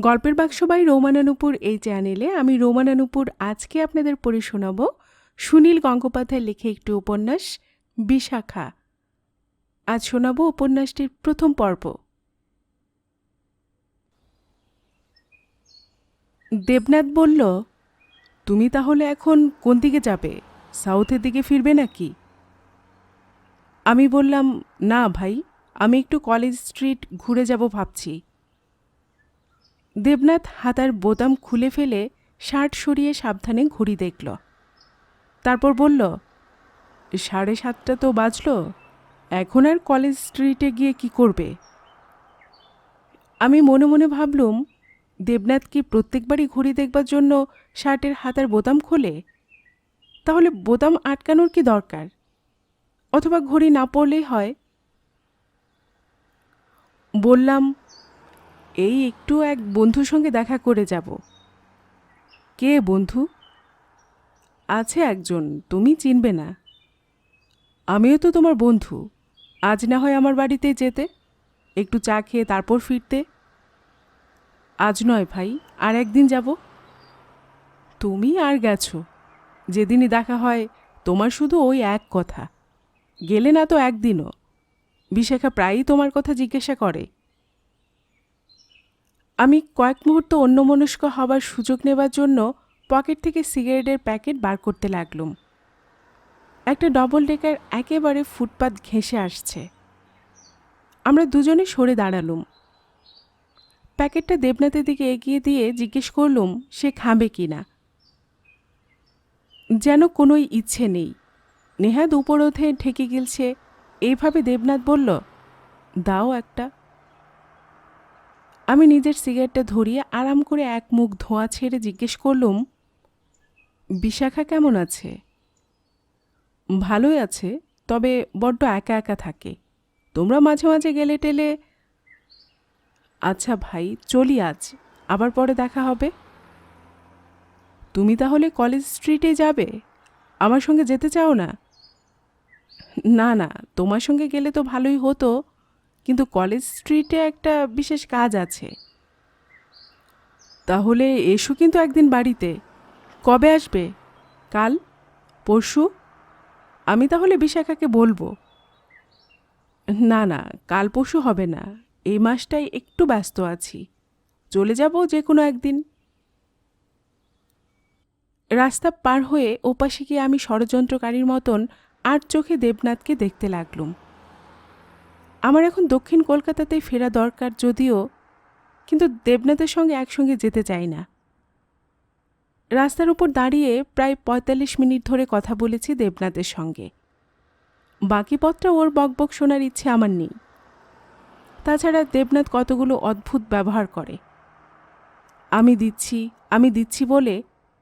গল্পের বাক্স বাই রোমানা নুপুর এই চ্যানেলে আমি রোমানা নুপুর আজকে আপনাদের পড়ে শোনাব সুনীল গঙ্গোপাধ্যায়ের লেখা একটি উপন্যাস বিশাখা। আজ শোনাব উপন্যাসটির প্রথম পর্ব। দেবনাথ বলল, তুমি তাহলে এখন কোন দিকে যাবে? সাউথের দিকে ফিরবে নাকি? আমি বললাম, না ভাই, আমি একটু কলেজ স্ট্রিট ঘুরে যাব ভাবছি। দেবনাথ হাতার বোতাম খুলে ফেলে শার্ট সরিয়ে সাবধানে ঘড়ি দেখল। তারপর বলল, 7:30 তো বাজল, এখন আর কলেজ স্ট্রিটে গিয়ে কি করবে? আমি মনে মনে ভাবলুম, দেবনাথ কি প্রত্যেকবারই ঘড়ি দেখবার জন্য শার্টের হাতার বোতাম খোলে? তাহলে বোতাম আটকানোর কি দরকার? অথবা ঘড়ি না পড়লেই হয়। বললাম, এই একটু এক বন্ধুর সঙ্গে দেখা করে যাব। কে বন্ধু? আছে একজন, তুমি চিনবে না। আমিও তো তোমার বন্ধু, আজ না হয় আমার বাড়িতে যেতে, একটু চা খেয়ে তারপর ফিরতে। আজ নয় ভাই, আর একদিন যাব। তুমি আর গেছো, যেদিনই দেখা হয় তোমার শুধু ওই এক কথা, গেলে না তো একদিনও। বিশাখা প্রায়ই তোমার কথা জিজ্ঞাসা করে। আমি কয়েক মুহূর্ত অন্যমনস্ক হবার সুযোগ নেবার জন্য পকেট থেকে সিগারেটের প্যাকেট বার করতে লাগলুম। একটা ডবল ডেকার একেবারে ফুটপাত ঘেঁষে আসছে। আমরা দুজনে সরে দাঁড়ালুম। প্যাকেটটা দেবনাথের দিকে এগিয়ে দিয়ে জিজ্ঞেস করলুম সে খাবে কি না। যেন কোনোই ইচ্ছে নেই, নেহাত উপরোধে ঠেকে গিলছে, এইভাবে দেবনাথ বলল, দাও একটা। আমি নিজের সিগারেটটা ধরিয়ে আরাম করে এক মুখ ধোঁয়া ছেড়ে জিজ্ঞেস করলুম, বিশাখা কেমন আছে? ভালোই আছে, তবে বড্ড একা একা থাকে। তোমরা মাঝে মাঝে গেলে টেলে। আচ্ছা ভাই, চলি আজ, আবার পরে দেখা হবে। তুমি তাহলে কলেজ স্ট্রিটে যাবে? আমার সঙ্গে যেতে চাও না? না না, তোমার সঙ্গে গেলে তো ভালোই হতো, কিন্তু কলেজ স্ট্রিটে একটা বিশেষ কাজ আছে। তাহলে এসো কিন্তু একদিন বাড়িতে। কবে আসবে? কাল? পরশু? আমি তাহলে বিশাখাকে বলবো। না না, কাল পরশু হবে না, এই মাসটাই একটু ব্যস্ত আছি, চলে যাব যে কোনো একদিন। রাস্তা পার হয়ে ওপাশে গিয়ে আমি ষড়যন্ত্রকারীর মতন আর চোখে দেবনাথকে দেখতে লাগলুম। আমার এখন দক্ষিণ কলকাতাতেই ফেরা দরকার যদিও, কিন্তু দেবনাথের সঙ্গে একসঙ্গে যেতে চাই না। রাস্তার উপর দাঁড়িয়ে প্রায় 45 মিনিট ধরে কথা বলেছি দেবনাথের সঙ্গে। বাকি পথটা ওর বকবক শোনার ইচ্ছে আমার নেই। তাছাড়া দেবনাথ কতগুলো অদ্ভুত ব্যবহার করে। আমি দিচ্ছি বলে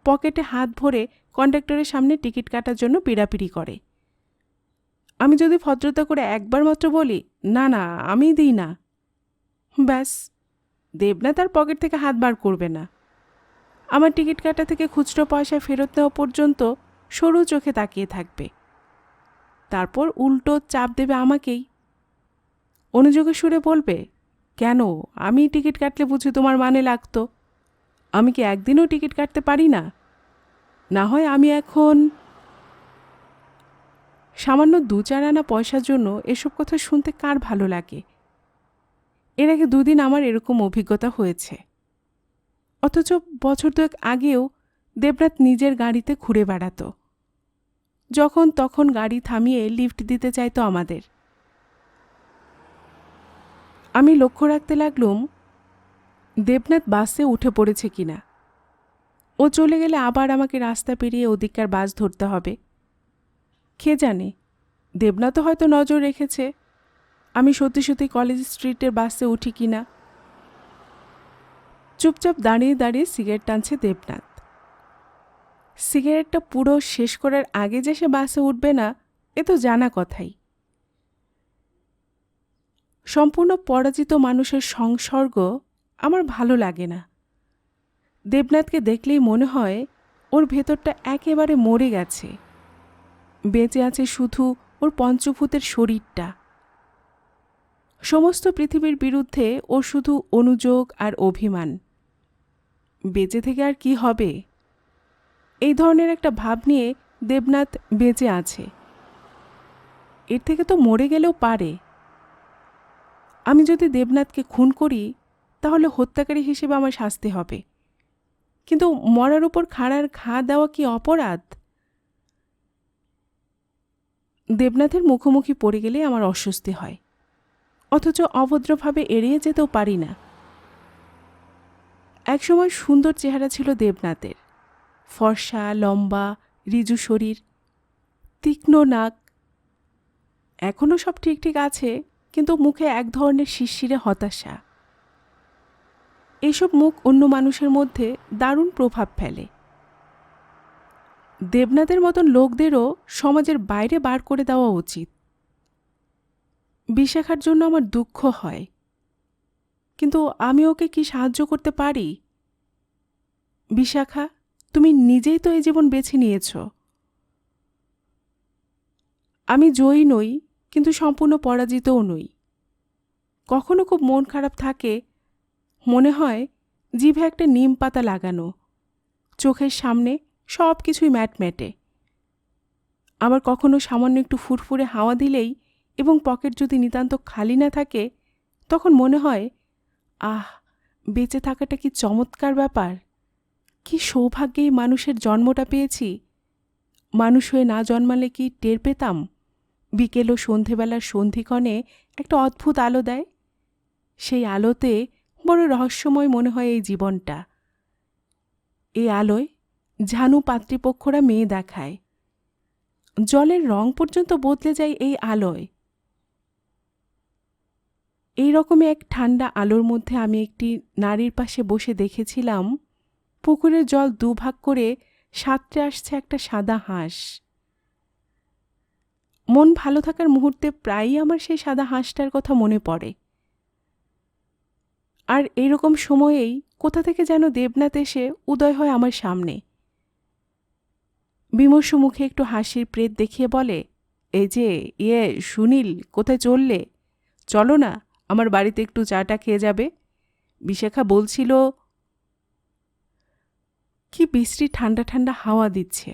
পকেটে হাত ভরে কন্ডাক্টরের সামনে টিকিট কাটার জন্য পিড়াপিড়ি করে। আমি যদি ভদ্রতা করে একবার মাত্র বলি, না না আমি দিই না, ব্যাস, দেবনাথ আর পকেট থেকে হাত বার করবে না। আমার টিকিট কাটা থেকে খুচরো পয়সা ফেরত নেওয়া পর্যন্ত সরু চোখে তাকিয়ে থাকবে। তারপর উল্টো চাপ দেবে আমাকেই। অনুযোগে সুরে বলবে, কেন, আমি টিকিট কাটলে বুঝি তোমার মানে লাগতো? আমি কি একদিনও টিকিট কাটতে পারি না? না হয় আমি এখন। সামান্য 2-4 আনা পয়সার জন্য এসব কথা শুনতে কার ভালো লাগে? এর আগে 2 দিন আমার এরকম অভিজ্ঞতা হয়েছে। অথচ বছর 2 আগেও দেবনাথ নিজের গাড়িতে ঘুরে বেড়াতো। যখন তখন গাড়ি থামিয়ে লিফট দিতে চাইতো আমাদের। আমি লক্ষ্য রাখতে লাগলুম দেবনাথ বাসে উঠে পড়েছে কিনা। ও চলে গেলে আবার আমাকে রাস্তা পেরিয়ে ওদিককার বাস ধরতে হবে। কে জানে, দেবনাথও হয়তো নজর রেখেছে আমি সত্যি সত্যি কলেজ স্ট্রিটের বাসে উঠি কিনা। চুপচাপ দাঁড়িয়ে দাঁড়িয়ে সিগারেট টানছে দেবনাথ। সিগারেটটা পুরো শেষ করার আগে যে সে বাসে উঠবে না, এ তো জানা কথাই। সম্পূর্ণ পরাজিত মানুষের সংসর্গ আমার ভালো লাগে না। দেবনাথকে দেখলেই মনে হয় ওর ভেতরটা একেবারে মরে গেছে, বেঁচে আছে শুধু ওর পঞ্চভূতের শরীরটা। সমস্ত পৃথিবীর বিরুদ্ধে ওর শুধু অনুযোগ আর অভিমান। বেঁচে থেকে আর কি হবে, এই ধরনের একটা ভাব নিয়ে দেবনাথ বেঁচে আছে। এর থেকে তো মরে গেলেও পারে। আমি যদি দেবনাথকে খুন করি তাহলে হত্যাকারী হিসেবে আমার শাস্তি হবে, কিন্তু মরার উপর খাড়ার ঘা দেওয়া কি অপরাধ? দেবনাথের মুখোমুখি পড়ে গেলে আমার অস্বস্তি হয়, অথচ অভদ্রভাবে এড়িয়ে যেতেও পারি না। একসময় সুন্দর চেহারা ছিল দেবনাথের, ফর্সা, লম্বা, ঋজু শরীর, তীক্ষ্ণ নাক। এখনও সব ঠিক ঠিক আছে, কিন্তু মুখে এক ধরনের শিরশিরে হতাশা। এইসব মুখ অন্য মানুষের মধ্যে দারুণ প্রভাব ফেলে। দেবনাথের মতন লোকদেরও সমাজের বাইরে বার করে দেওয়া উচিত। বিশাখার জন্য আমার দুঃখ হয়, কিন্তু আমি ওকে কি সাহায্য করতে পারি? বিশাখা, তুমি নিজেই তো এই জীবন বেছে নিয়েছ। আমি জয়ী নই, কিন্তু সম্পূর্ণ পরাজিতও নই। কখনো খুব মন খারাপ থাকে, মনে হয় জিভে একটা নিম পাতা লাগানো, চোখের সামনে সব কিছুই ম্যাটম্যাটে। আবার কখনো সামান্য একটু ফুরফুরে হাওয়া দিলেই এবং পকেট যদি নিতান্ত খালি না থাকে, তখন মনে হয়, আহ, বেঁচে থাকাটা কি চমৎকার ব্যাপার! কি সৌভাগ্যে এই মানুষের জন্মটা পেয়েছি। মানুষ হয়ে না জন্মালে কি টের পেতাম বিকেল ও সন্ধেবেলার সন্ধিক্ষণে একটা অদ্ভুত আলো দেয়। সেই আলোতে বড় রহস্যময় মনে হয় এই জীবনটা। এই আলোয় ঝানু পাত্রীপক্ষরা মেয়ে দেখায়, জলের রং পর্যন্ত বদলে যায় এই আলোয়। এই রকমই এক ঠান্ডা আলোর মধ্যে আমি একটি নারীর পাশে বসে দেখেছিলাম পুকুরের জল দুভাগ করে সাঁতরে আসছে একটা সাদা হাঁস। মন ভালো থাকার মুহূর্তে প্রায়ই আমার সেই সাদা হাঁসটার কথা মনে পড়ে। আর এইরকম সময়েই কোথা থেকে যেন দেবনাথ এসে উদয় হয় আমার সামনে। বিমর্ষ মুখে একটু হাসির প্রেত দেখিয়ে বলে, এই যে সুনীল, কোথায় চললে? চলো না, আমার বাড়িতে একটু চাটা খেয়ে যাবে। বিশাখা বলছিল। কি বিশ্রী ঠান্ডা ঠান্ডা হাওয়া দিচ্ছে,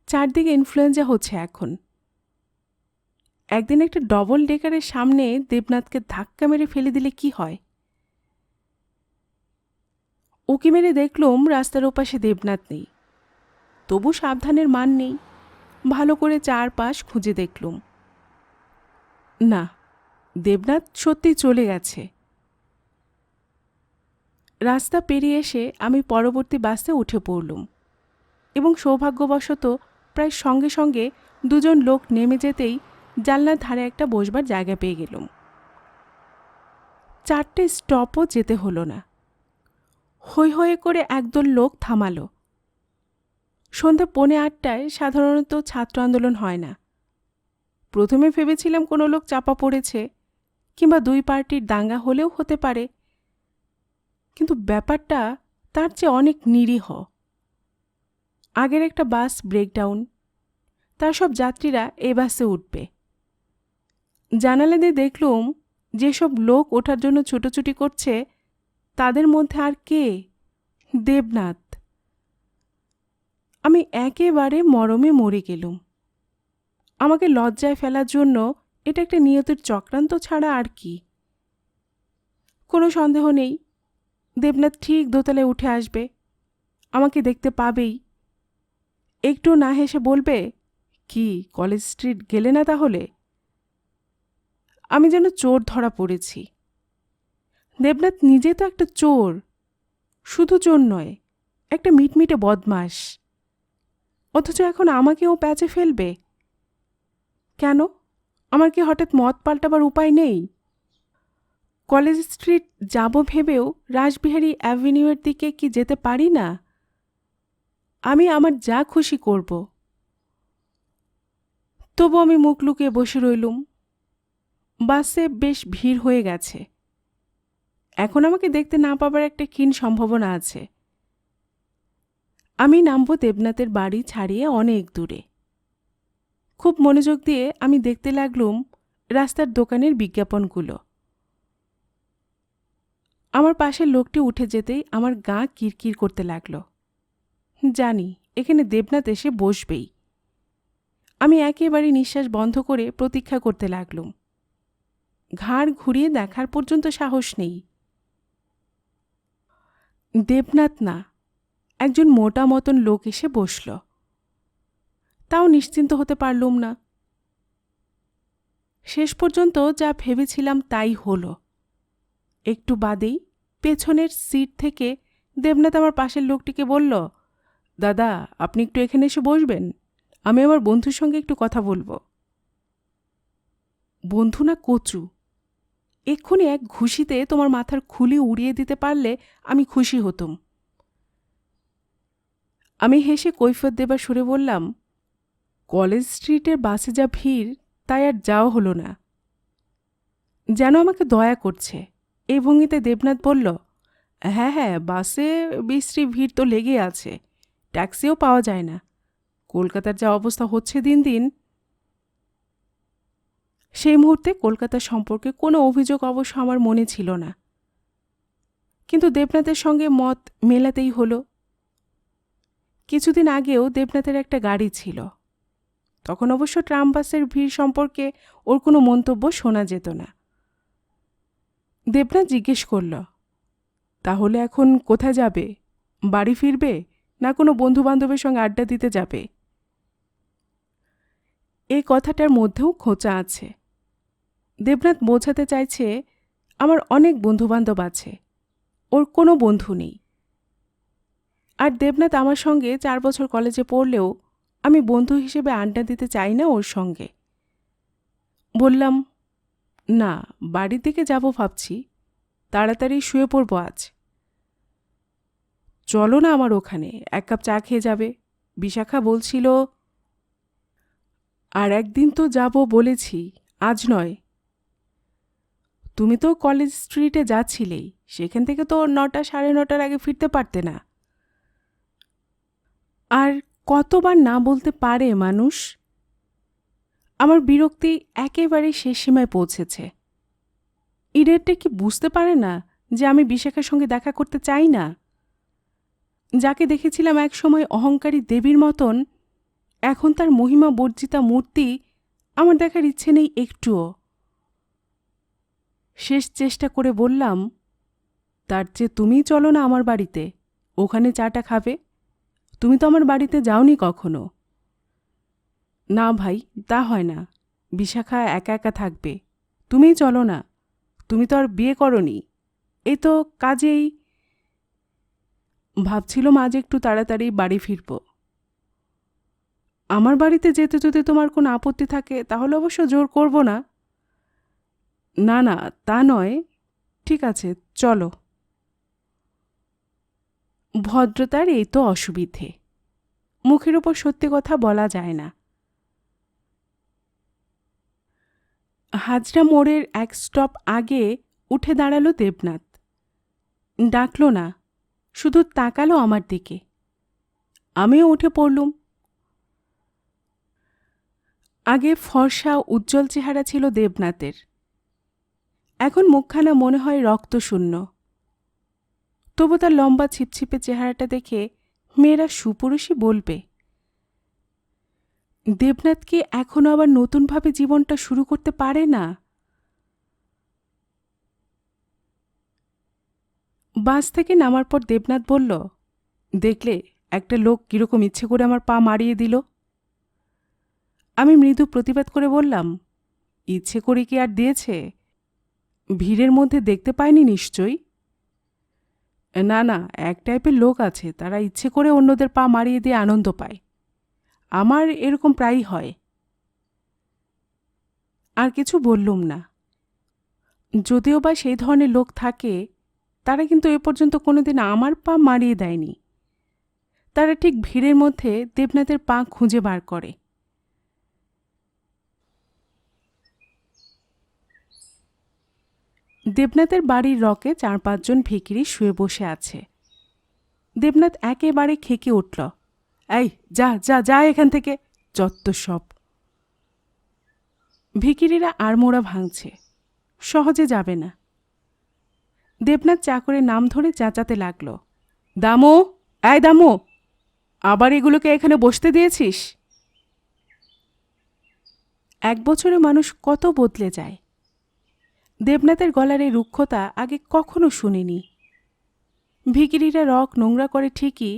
চারদিকে ইনফ্লুয়েঞ্জা হচ্ছে এখন। একদিন একটা ডবল ডেকারের সামনে দেবনাথকে ধাক্কা মেরে ফেলে দিলে কি হয়? উকি মেরে দেখলুম রাস্তার ওপাশে দেবনাথ নেই। তবু সাবধানের মান নেই, ভালো করে চারপাশ খুঁজে দেখলুম। না, দেবনাথ সত্যি চলে গেছে। রাস্তা পেরিয়ে এসে আমি পরবর্তী বাসে উঠে পড়লুম এবং সৌভাগ্যবশত প্রায় সঙ্গে সঙ্গে দুজন লোক নেমে যেতেই জানলার ধারে একটা বসবার জায়গা পেয়ে গেলুম। 4টে স্টপও যেতে হলো না। হৈ হয়ে করে একদল লোক থামালো। সন্ধ্যা 7:45 সাধারণত ছাত্র আন্দোলন হয় না। প্রথমে ভেবেছিলাম কোনো লোক চাপা পড়েছে কিংবা দুই পার্টির দাঙ্গা হলেও হতে পারে, কিন্তু ব্যাপারটা তার চেয়ে অনেক নিরীহ। আগের একটা বাস ব্রেকডাউন, তার সব যাত্রীরা এ বাসে উঠবে। জানালা দিয়ে দেখলুম যেসব লোক ওঠার জন্য ছুটোছুটি করছে তাদের মধ্যে আর কে? দেবনাথ। আমি একেবারে মরমে মরে গেলুম। আমাকে লজ্জায় ফেলার জন্য এটা একটা নিয়তির চক্রান্ত ছাড়া আর কি। কোনো সন্দেহ নেই, দেবনাথ ঠিক দোতলায় উঠে আসবে, আমাকে দেখতে পাবেই। একটু না হেসে বলবে, কি কলেজ স্ট্রিট গেলে না তাহলে? আমি যেন চোর ধরা পড়েছি। দেবনাথ নিজে তো একটা চোর, শুধু চোর নয়, একটা মিটমিটে বদমাস। অথচ এখন আমাকেও প্যাচে ফেলবে কেন? আমার কি হঠাৎ মত পাল্টাবার উপায় নেই? কলেজ স্ট্রিট যাব ভেবেও রাসবিহারী অ্যাভিনিউয়ের দিকে কি যেতে পারি না? আমি আমার যা খুশি করব। তবু আমি মুখ লুকিয়ে বসে রইলুম। বাসে বেশ ভিড় হয়ে গেছে। এখন আমাকে দেখতে না পাবার একটা ক্ষীণ সম্ভাবনা আছে। আমি নামব দেবনাথের বাড়ি ছাড়িয়ে অনেক দূরে। খুব মনোযোগ দিয়ে আমি দেখতে লাগলুম রাস্তার দোকানের বিজ্ঞাপনগুলো। আমার পাশের লোকটি উঠে যেতেই আমার গা কিরকির করতে লাগল। জানি এখানে দেবনাথ এসে বসবেই। আমি একেবারে নিঃশ্বাস বন্ধ করে প্রতীক্ষা করতে লাগলুম। ঘাড় ঘুরিয়ে দেখার পর্যন্ত সাহস নেই। দেবনাথ না, একজন মোটা মতন লোক এসে বসল। তাও নিশ্চিন্ত হতে পারলুম না। শেষ পর্যন্ত যা ভেবেছিলাম তাই হল। একটু বাদেই পেছনের সিট থেকে দেবনাথ আমার পাশের লোকটিকে বলল, দাদা, আপনি একটু এখানে এসে বসবেন, আমি আমার বন্ধুর সঙ্গে একটু কথা বলবো। বন্ধু না কচু, এক্ষুনি এক ঘুষিতে তোমার মাথার খুলি উড়িয়ে দিতে পারলে আমি খুশি হতুম। আমি হেসে কৈফিয়ত দেবার সুরে বললাম, কলেজ স্ট্রিটের বাসে যা ভিড় তাই আর যাওয়া হলো না। যেন আমাকে দয়া করছে এই ভঙ্গিতে দেবনাথ বলল, হ্যাঁ হ্যাঁ, বাসে বিশ্রী ভিড় তো লেগে আছে, ট্যাক্সিও পাওয়া যায় না। কলকাতার যা অবস্থা হচ্ছে দিন দিন। সেই মুহূর্তে কলকাতা সম্পর্কে কোনো অভিযোগ অবশ্য আমার মনে ছিল না, কিন্তু দেবনাথের সঙ্গে মত মেলাতেই হলো। কিছুদিন আগেও দেবনাথের একটা গাড়ি ছিল, তখন অবশ্য ট্রাম বাসের ভিড় সম্পর্কে ওর কোনো মন্তব্য শোনা যেত না। দেবনাথ জিজ্ঞেস করল, তাহলে এখন কোথায় যাবে? বাড়ি ফিরবে না কোনো বন্ধুবান্ধবের সঙ্গে আড্ডা দিতে যাবে? এই কথাটার মধ্যেও খোঁচা আছে। দেবনাথ বোঝাতে চাইছে আমার অনেক বন্ধুবান্ধব আছে, ওর কোনো বন্ধু নেই। আর দেবনাথ আমার সঙ্গে 4 বছর কলেজে পড়লেও আমি বন্ধু হিসেবে আড্ডা দিতে চাই না ওর সঙ্গে। বললাম, না, বাড়ির দিকে যাব ভাবছি, তাড়াতাড়ি শুয়ে পড়ব আজ। চলো না আমার ওখানে, 1 কাপ চা খেয়ে যাবে। বিশাখা বলছিল। আর একদিন তো যাব বলেছি, আজ নয়। তুমি তো কলেজ স্ট্রিটে যাচ্ছিলেই, সেখান থেকে তো 9টা সাড়ে 9টার আগে ফিরতে পারতে না। আর কতবার না বলতে পারে মানুষ? আমার বিরক্তি একেবারে শেষ সীমায় পৌঁছেছে। ইডেরটা কি বুঝতে পারে না যে আমি বিশাখার সঙ্গে দেখা করতে চাই না? যাকে দেখেছিলাম এক সময় অহংকারী দেবীর মতন, এখন তার মহিমা বর্জিতা মূর্তি আমার দেখার ইচ্ছে নেই একটুও। শেষ চেষ্টা করে বললাম, তার চেয়ে তুমিই চলো না আমার বাড়িতে, ওখানে চাটা খাবে। তুমি তো আমার বাড়িতে যাওনি কখনো। না ভাই, তা হয় না, বিশাখা একা একা থাকবে, তুমিই চলো না, তুমি তো আর বিয়ে করনি। এই তো কাজেই ভাবছিলাম আজ একটু তাড়াতাড়ি বাড়ি ফিরব। আমার বাড়িতে যেতে যদি তোমার কোনো আপত্তি থাকে তাহলে অবশ্য জোর করব না। না না, তা নয়, ঠিক আছে চলো। ভদ্রতার এই তো অসুবিধে, মুখের ওপর সত্যি কথা বলা যায় না। হাজরা মোড়ের 1 স্টপ আগে উঠে দাঁড়ালো দেবনাথ। ডাকল না, শুধু তাকালো আমার দিকে। আমিও উঠে পড়লুম। আগে ফর্সা উজ্জ্বল চেহারা ছিল দেবনাথের, এখন মুখখানা মনে হয় রক্তশূন্য। তবু তার লম্বা ছিপছিপে চেহারাটা দেখে মেয়েরা সুপুরুষই বলবে। দেবনাথ কি এখনো আবার নতুনভাবে জীবনটা শুরু করতে পারে না? বাস থেকে নামার পর দেবনাথ বলল, দেখলে একটা লোক কিরকম ইচ্ছে করে আমার পা মারিয়ে দিল। আমি মৃদু প্রতিবাদ করে বললাম, ইচ্ছে করে কি আর দিয়েছে? ভিড়ের মধ্যে দেখতে পায়নি নিশ্চয়ই। না না, এক টাইপের লোক আছে, তারা ইচ্ছে করে অন্যদের পা মারিয়ে দিয়ে আনন্দ পায়। আমার এরকম প্রায়ই হয়। আর কিছু বললুম না। যদিও বা সেই ধরনের লোক থাকে, তারা কিন্তু এ পর্যন্ত কোনোদিন আমার পা মারিয়ে দেয়নি। তারা ঠিক ভিড়ের মধ্যে দেবনাথের পা খুঁজে বার করে। দেবনাথের বাড়ির রকে 4-5 জন ভিখিরি শুয়ে বসে আছে। দেবনাথ একেবারে খেকে উঠল, এই যা যা যা এখান থেকে, যত্ত সব। ভিখিরিরা আড়মোড়া ভাঙছে, সহজে যাবে না। দেবনাথ চাকরের নাম ধরে চেঁচাতে লাগল, দামু, এই দামু, আবার এগুলোকে এখানে বসতে দিয়েছিস? 1 বছরে মানুষ কত বদলে যায়। দেবনাথের গলার এই রুক্ষতা আগে কখনো শুনিনি। ভিখিরিরা রক নোংরা করে ঠিকই,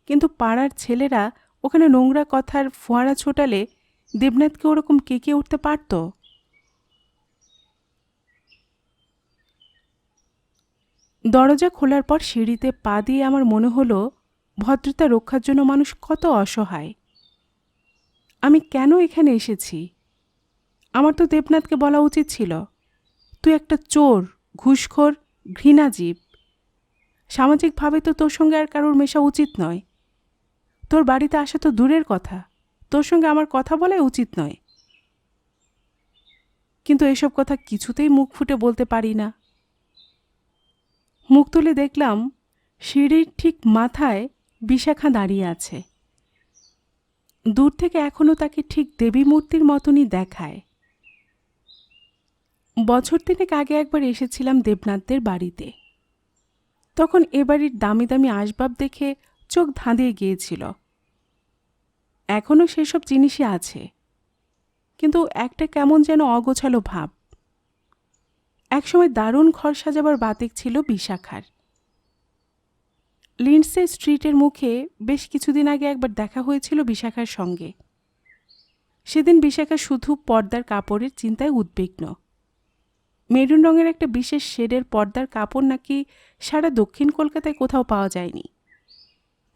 কিন্তু পাড়ার ছেলেরা ওখানে নোংরা কথার ফোঁয়ারা ছোটালে দেবনাথকে ওরকম কেঁকে উঠতে পারত? দরজা খোলার পর সিঁড়িতে পা দিয়ে আমার মনে হলো ভদ্রতা রক্ষার জন্য মানুষ কত অসহায়। আমি কেন এখানে এসেছি? আমার তো দেবনাথকে বলা উচিত ছিল, তুই একটা চোর, ঘুষখোর, ঘৃণাজীব। সামাজিকভাবে তো তোর সঙ্গে আর কারোর মেশা উচিত নয়। তোর বাড়িতে আসা তো দূরের কথা, তোর সঙ্গে আমার কথা বলাই উচিত নয়। কিন্তু এসব কথা কিছুতেই মুখ ফুটে বলতে পারি না। মুখ তুলে দেখলাম সিঁড়ির ঠিক মাথায় বিশাখা দাঁড়িয়ে আছে। দূর থেকে এখনও তাকে ঠিক দেবী মূর্তির মতনই দেখায়। বছর 3 আগে একবার এসেছিলাম দেবনাথদের বাড়িতে। তখন এ বাড়ির দামি দামি আসবাব দেখে চোখ ধাঁধিয়ে গিয়েছিল। এখনও সেসব জিনিসই আছে, কিন্তু একটা কেমন যেন অগোছালো ভাব। একসময় দারুণ ঘর সাজাবার বাতিক ছিল বিশাখার। লিন্ডসে স্ট্রিটের মুখে বেশ কিছুদিন আগে একবার দেখা হয়েছিল বিশাখার সঙ্গে। সেদিন বিশাখা শুধু পর্দার কাপড়ের চিন্তায় উদ্বিগ্ন। মেরুন রঙের একটা বিশেষ শেডের পর্দার কাপড় নাকি সারা দক্ষিণ কলকাতায় কোথাও পাওয়া যায়নি,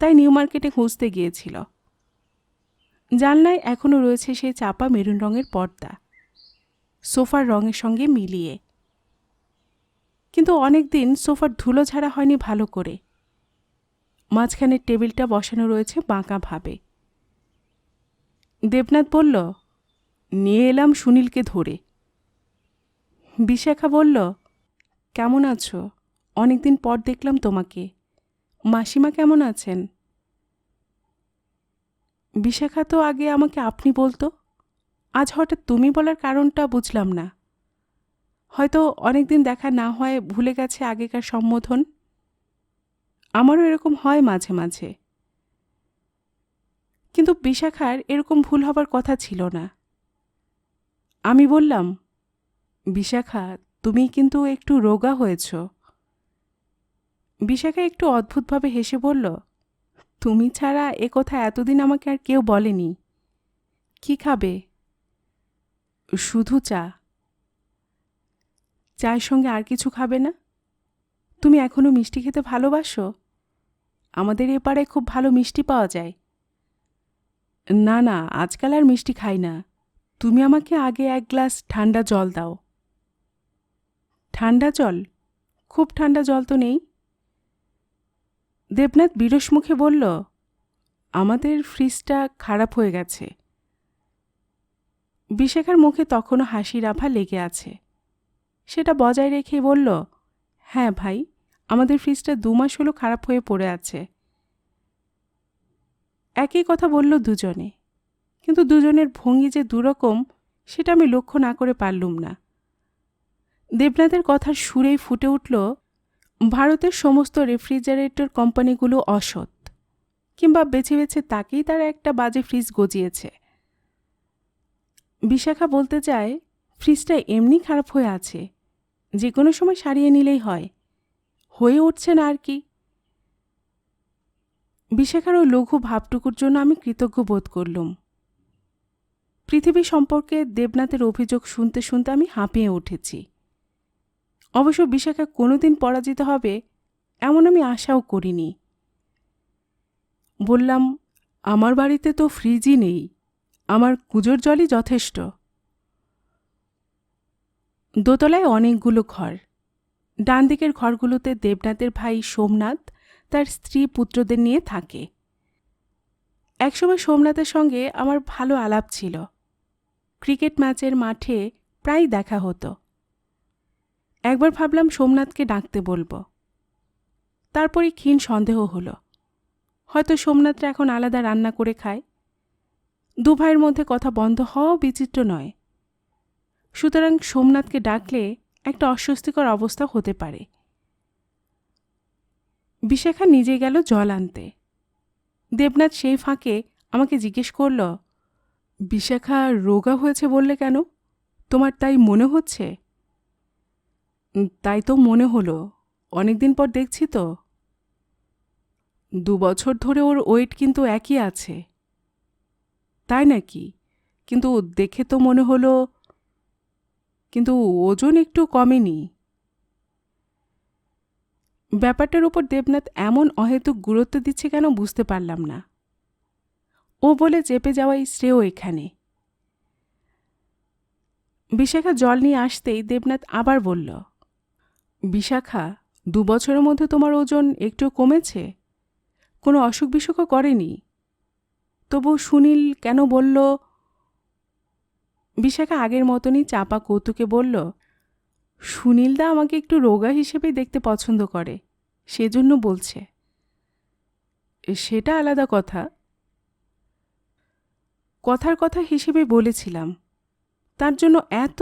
তাই নিউ মার্কেটে খুঁজতে গিয়েছিল। জানলায় এখনও রয়েছে সেই চাপা মেরুন রঙের পর্দা, সোফার রঙের সঙ্গে মিলিয়ে। কিন্তু অনেক দিন সোফার ধুলো ঝাড়া হয়নি ভালো করে। মাঝখানের টেবিলটা বসানো রয়েছে বাঁকা ভাবে। দেবনাথ বলল, নিয়ে এলাম সুনীলকে ধরে। বিশাখা বলল, কেমন আছো? অনেকদিন পর দেখলাম তোমাকে। মাসিমা কেমন আছেন? বিশাখা তো আগে আমাকে আপনি বলতো, আজ হঠাৎ তুমি বলার কারণটা বুঝলাম না। হয়তো অনেকদিন দেখা না হয় ভুলে গেছে আগেকার সম্বোধন। আমারও এরকম হয় মাঝে মাঝে, কিন্তু বিশাখার এরকম ভুল হবার কথা ছিল না। আমি বললাম, বিশাখা, তুমি কিন্তু একটু রোগা হয়েছ। বিশাখা একটু অদ্ভুতভাবে হেসে বলল, তুমি ছাড়া এ কথা এতদিন আমাকে আর কেউ বলেনি। কি খাবে? শুধু চা? চায়ের সঙ্গে আর কিছু খাবে না? তুমি এখনো মিষ্টি খেতে ভালোবাসো? আমাদের এ পাড়ায় খুব ভালো মিষ্টি পাওয়া যায়। না না, আজকাল আর মিষ্টি খাই না। তুমি আমাকে আগে 1 গ্লাস ঠান্ডা জল দাও। ঠান্ডা জল? খুব ঠান্ডা জল তো নেই। দেবনাথ বিরস মুখে বলল, আমাদের ফ্রিজটা খারাপ হয়ে গেছে। বিশাখার মুখে তখনও হাসির আভা লেগে আছে। সেটা বজায় রেখেই বলল, হ্যাঁ ভাই, আমাদের ফ্রিজটা 2 মাস হলো খারাপ হয়ে পড়ে আছে। একই কথা বলল দুজনে, কিন্তু দুজনের ভঙ্গি যে দুরকম সেটা আমি লক্ষ্য না করে পারলুম না। দেবনাথের কথার সুরেই ফুটে উঠল, ভারতের সমস্ত রেফ্রিজারেটর কোম্পানিগুলো অসৎ, কিংবা বেছে বেছে তাকেই তারা একটা বাজে ফ্রিজ গজিয়েছে। বিশাখা বলতে চায়, ফ্রিজটা এমনি খারাপ হয়ে আছে, যে কোনো সময় সারিয়ে নিলেই হয়, হয়ে উঠছে না আর কি। বিশাখার ওই লঘু ভাবটুকুর জন্য আমি কৃতজ্ঞ বোধ করলুম। পৃথিবী সম্পর্কে দেবনাথের অভিযোগ শুনতে শুনতে আমি হাঁপিয়ে উঠেছি। অবশ্য বিশাখা কোনোদিন পরাজিত হবে এমন আমি আশাও করিনি। বললাম, আমার বাড়িতে তো ফ্রিজই নেই, আমার কুজোর জলই যথেষ্ট। দোতলায় অনেকগুলো ঘর। ডান দিকের ঘরগুলোতে দেবনাথের ভাই সোমনাথ তার স্ত্রী পুত্রদের নিয়ে থাকে। একসময় সোমনাথের সঙ্গে আমার ভালো আলাপ ছিল। ক্রিকেট ম্যাচের মাঠে প্রায় দেখা হতো। একবার ভাবলাম সোমনাথকে ডাকতে বলবো। তারপরই ক্ষীণ সন্দেহ হলো, হয়তো সোমনাথরা এখন আলাদা রান্না করে খায়। 2 ভাইয়ের মধ্যে কথা বন্ধ হওয়াও বিচিত্র নয়। সুতরাং সোমনাথকে ডাকলে একটা অস্বস্তিকর অবস্থা হতে পারে। বিশাখা নিজে গেল জল আনতে। দেবনাথ সেই ফাঁকে আমাকে জিজ্ঞেস করল, বিশাখা রোগা হয়েছে বললে কেন? তোমার তাই মনে হচ্ছে? তাই তো মনে হলো, অনেকদিন পর দেখছি তো। 2 বছর ধরে ওর ওয়েট কিন্তু একই আছে। তাই নাকি? কিন্তু দেখে তো মনে হলো, কিন্তু ওজন একটু কমেনি। ব্যাপারটার উপর দেবনাথ এমন অহেতুক গুরুত্ব দিচ্ছে কেন বুঝতে পারলাম না। ও বলে চেপে যাওয়াই শ্রেয় এখানে। বিশাখা জল নিয়ে আসতেই দেবনাথ আবার বলল, বিশাখা, 2 বছরের মধ্যে তোমার ওজন একটু কমেছে? কোনো অসুখ বিসুখও করেনি? তবু সুনীল কেন বলল? বিশাখা আগের মতনই চাপা কৌতুকে বলল, সুনীলদা আমাকে একটু রোগা হিসেবেই দেখতে পছন্দ করে, সেজন্য বলছে। সেটা আলাদা কথা। কথার কথা হিসেবে বলেছিলাম, তার জন্য এত?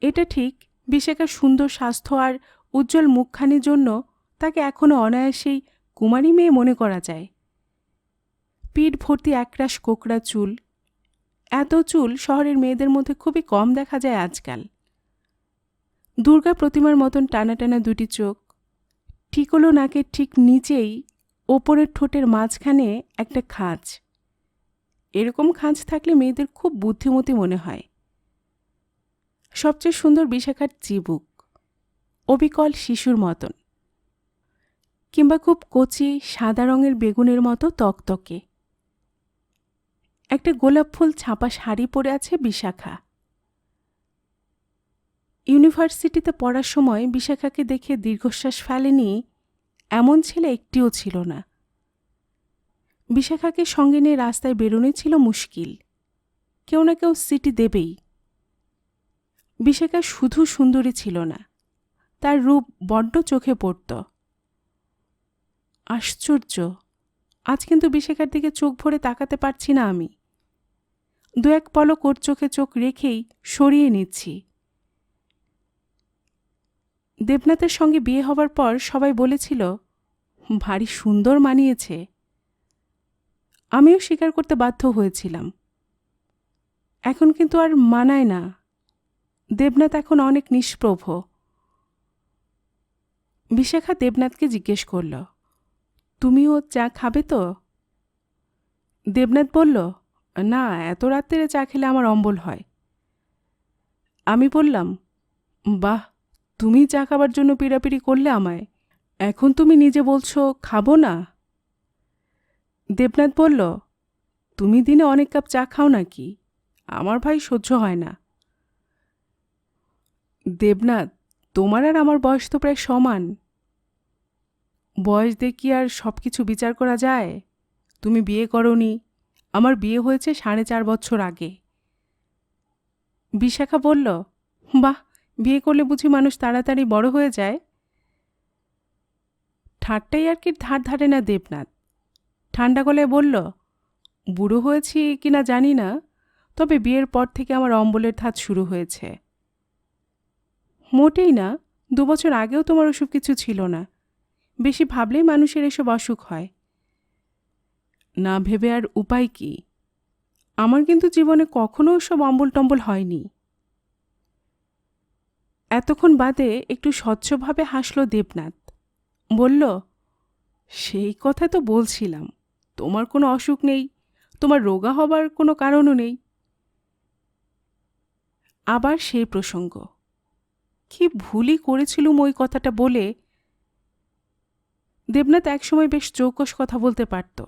এটা ঠিক, বিশাখার সুন্দর স্বাস্থ্য আর উজ্জ্বল মুখখানির জন্য তাকে এখনও অনায়াসেই কুমারী মেয়ে মনে করা যায়। পিঠ ভর্তি একরাশ কোকড়া চুল। এত চুল শহরের মেয়েদের মধ্যে খুবই কম দেখা যায় আজকাল। দুর্গা প্রতিমার মতন টানা টানা দুটি চোখ, টিকলো নাকের ঠিক নিচেই ওপরের ঠোঁটের মাঝখানে একটা খাঁজ। এরকম খাঁজ থাকলে মেয়েদের খুব বুদ্ধিমতী মনে হয়। সবচেয়ে সুন্দর বিশাখার চিবুক, অবিকল শিশুর মতন, কিংবা খুব কচি সাদা রঙের বেগুনের মতো তকতকে। একটা গোলাপ ফুল ছাপা শাড়ি পরে আছে বিশাখা। ইউনিভার্সিটিতে পড়ার সময় বিশাখাকে দেখে দীর্ঘশ্বাস ফেলেনি এমন ছেলে একটিও ছিল না। বিশাখাকে সঙ্গে নিয়ে রাস্তায় বেরোনো ছিল মুশকিল, কেউ না কেউ সিটি দেবেই। বিশাখা শুধু সুন্দরী ছিল না, তার রূপ বড্ড চোখে পড়ত। আশ্চর্য, আজ কিন্তু বিশাখার দিকে চোখ ভরে তাকাতে পারছি না আমি। 2-1 পলক ওর চোখে চোখ রেখেই সরিয়ে নিচ্ছি। দেবনাথের সঙ্গে বিয়ে হবার পর সবাই বলেছিল, ভারী সুন্দর মানিয়েছে। আমিও স্বীকার করতে বাধ্য হয়েছিলাম। এখন কিন্তু আর মানায় না। দেবনাথ এখন অনেক নিষ্প্রভ। বিশাখা দেবনাথকে জিজ্ঞেস করল, তুমিও চা খাবে তো? দেবনাথ বলল, না, এত রাত্রে চা খেলে আমার অম্বল হয়। আমি বললাম, বাহ, তুমি চা খাবার জন্য পিড়াপিড়ি করলে আমায়, এখন তুমি নিজে বলছো খাবো না। দেবনাথ বলল, তুমি দিনে অনেক কাপ চা খাও নাকি? আমার ভাই সহ্য হয় না। দেবনাথ, তোমার আর আমার বয়স তো প্রায় সমান। বয়স দিয়ে কি আর সব কিছু বিচার করা যায়? তুমি বিয়ে করনি, আমার বিয়ে হয়েছে 4.5 বছর আগে। বিশাখা বলল, বাহ, বিয়ে করলে বুঝি মানুষ তাড়াতাড়ি বড় হয়ে যায়? ঠাট্টাই আর কি ধার ধারে না দেবনাথ। ঠান্ডা গলায় বলল, বুড়ো হয়েছি কিনা জানি না, তবে বিয়ের পর থেকে আমার অম্বলের ধাত শুরু হয়েছে। মোটেই না, 2 বছর আগেও তোমার ওসব কিছু ছিল না। বেশি ভাবলেই মানুষের এসব অসুখ হয়। না ভেবে আর উপায় কি? আমার কিন্তু জীবনে কখনো ওসব অম্বল টম্বল হয়নি। এতক্ষণ বাদে একটু স্বচ্ছভাবে হাসল দেবনাথ। বলল, সেই কথা তো বলছিলাম, তোমার কোনো অসুখ নেই, তোমার রোগা হবার কোনো কারণও নেই। আবার সেই প্রসঙ্গ। কি ভুলই করেছিলুম ওই কথাটা বলে। দেবনাথ একসময় বেশ চৌকস কথা বলতে পারত,